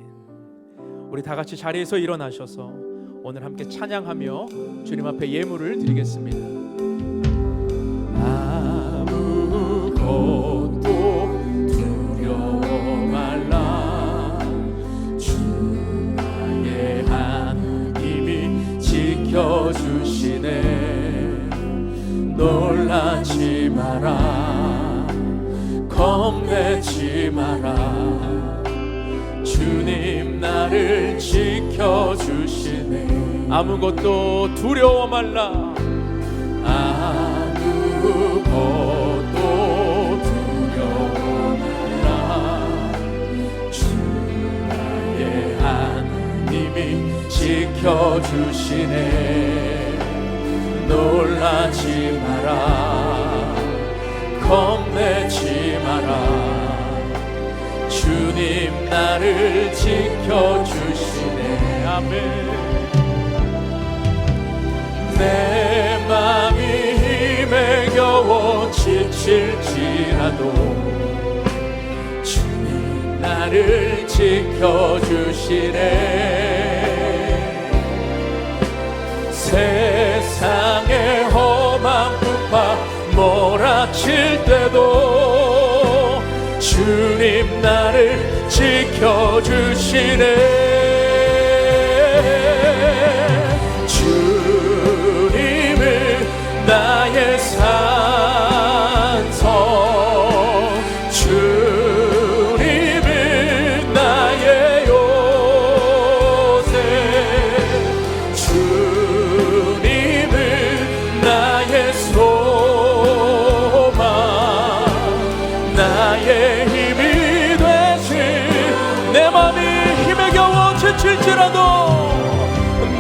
우리 다 같이 자리에서 일어나셔서 오늘 함께 찬양하며 주님 앞에 예물을 드리겠습니다. 아무것도 두려워 말라. 주 나의 하나님이 지켜주시네. 놀라지 마라. 겁내지 마라. 주님 나를 지켜주시네. 아무것도 두려워 말라. 아무것도 두려워 말라. 주 나의 하나님이 지켜주시네. 놀라지 마라. 겁내지 마라. 주님 나를 지켜주시네. 아멘. 내 맘이 힘에 겨워 지칠지라도 주님 나를 지켜주시네. 세상의 험한 풍파 몰아칠 때도 주님 나를 지켜주시네. 주님을 나의 산성, 주님을 나의 요새, 주님을 나의 소망, 나의 힘이 되신. 내 맘이 힘에 겨워 지칠지라도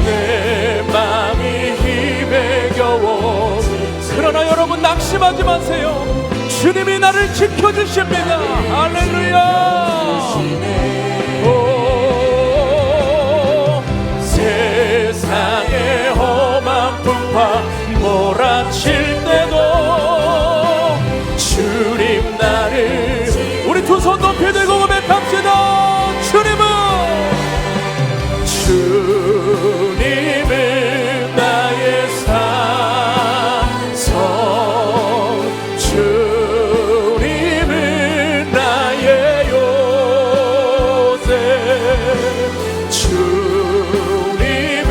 내 맘이 힘에 겨워. 그러나 여러분 낙심하지 마세요. 주님이 나를 지켜주십니다. 할렐루야. 오, 주님은 나의 산성, 주님은 나의 요새, 주님은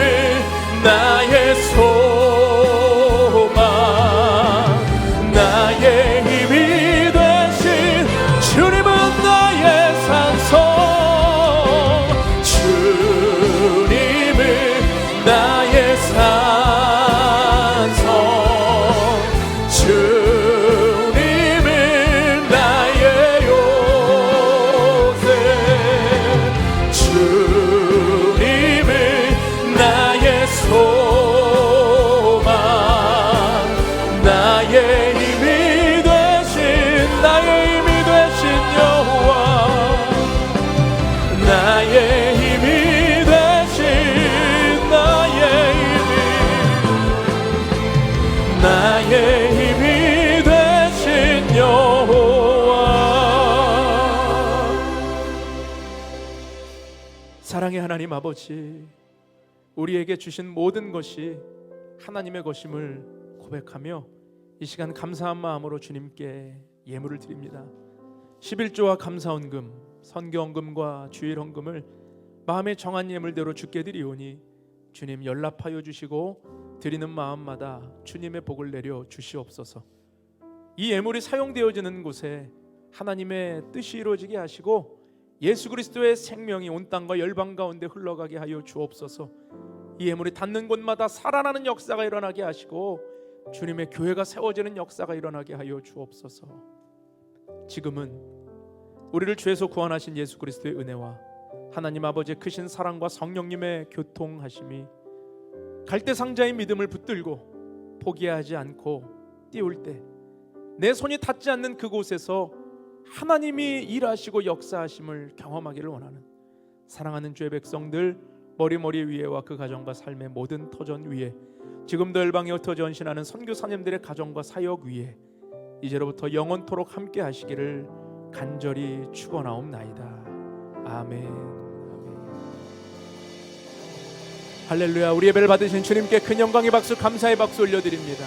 나의 소망, 나의 힘이 되신 주님은 나의 산성, 주님은 나의 산성, 주님은 나의 요새, 주님은 나의 소망, 나의 힘이 되신, 나의 힘이 되신 여호와, 나의 힘이 되신, 나의 힘이 되신 여호와. 사랑의 하나님 아버지, 우리에게 주신 모든 것이 하나님의 것임을 고백하며 이 시간 감사한 마음으로 주님께 예물을 드립니다. 11조와 감사헌금, 선교헌금과 주일헌금을 마음에 정한 예물대로 주께 드리오니 주님 연락하여 주시고 드리는 마음마다 주님의 복을 내려 주시옵소서. 이 예물이 사용되어지는 곳에 하나님의 뜻이 이루어지게 하시고 예수 그리스도의 생명이 온 땅과 열방 가운데 흘러가게 하여 주옵소서. 이 예물이 닿는 곳마다 살아나는 역사가 일어나게 하시고 주님의 교회가 세워지는 역사가 일어나게 하여 주옵소서. 지금은 우리를 죄에서 구원하신 예수 그리스도의 은혜와 하나님 아버지의 크신 사랑과 성령님의 교통하심이 갈대상자의 믿음을 붙들고 포기하지 않고 띄울 때 내 손이 닿지 않는 그곳에서 하나님이 일하시고 역사하심을 경험하기를 원하는 사랑하는 주의 백성들 머리 위에와 그 가정과 삶의 모든 터전 위에 지금도 열방에 흩어져 전신하는 선교사님들의 가정과 사역 위에 이제로부터 영원토록 함께 하시기를 간절히 축원하옵나이다. 아멘. 할렐루야. 우리 예배를 받으신 주님께 큰 영광의 박수, 감사의 박수 올려드립니다.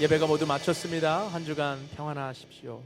예배가 모두 마쳤습니다. 한 주간 평안하십시오.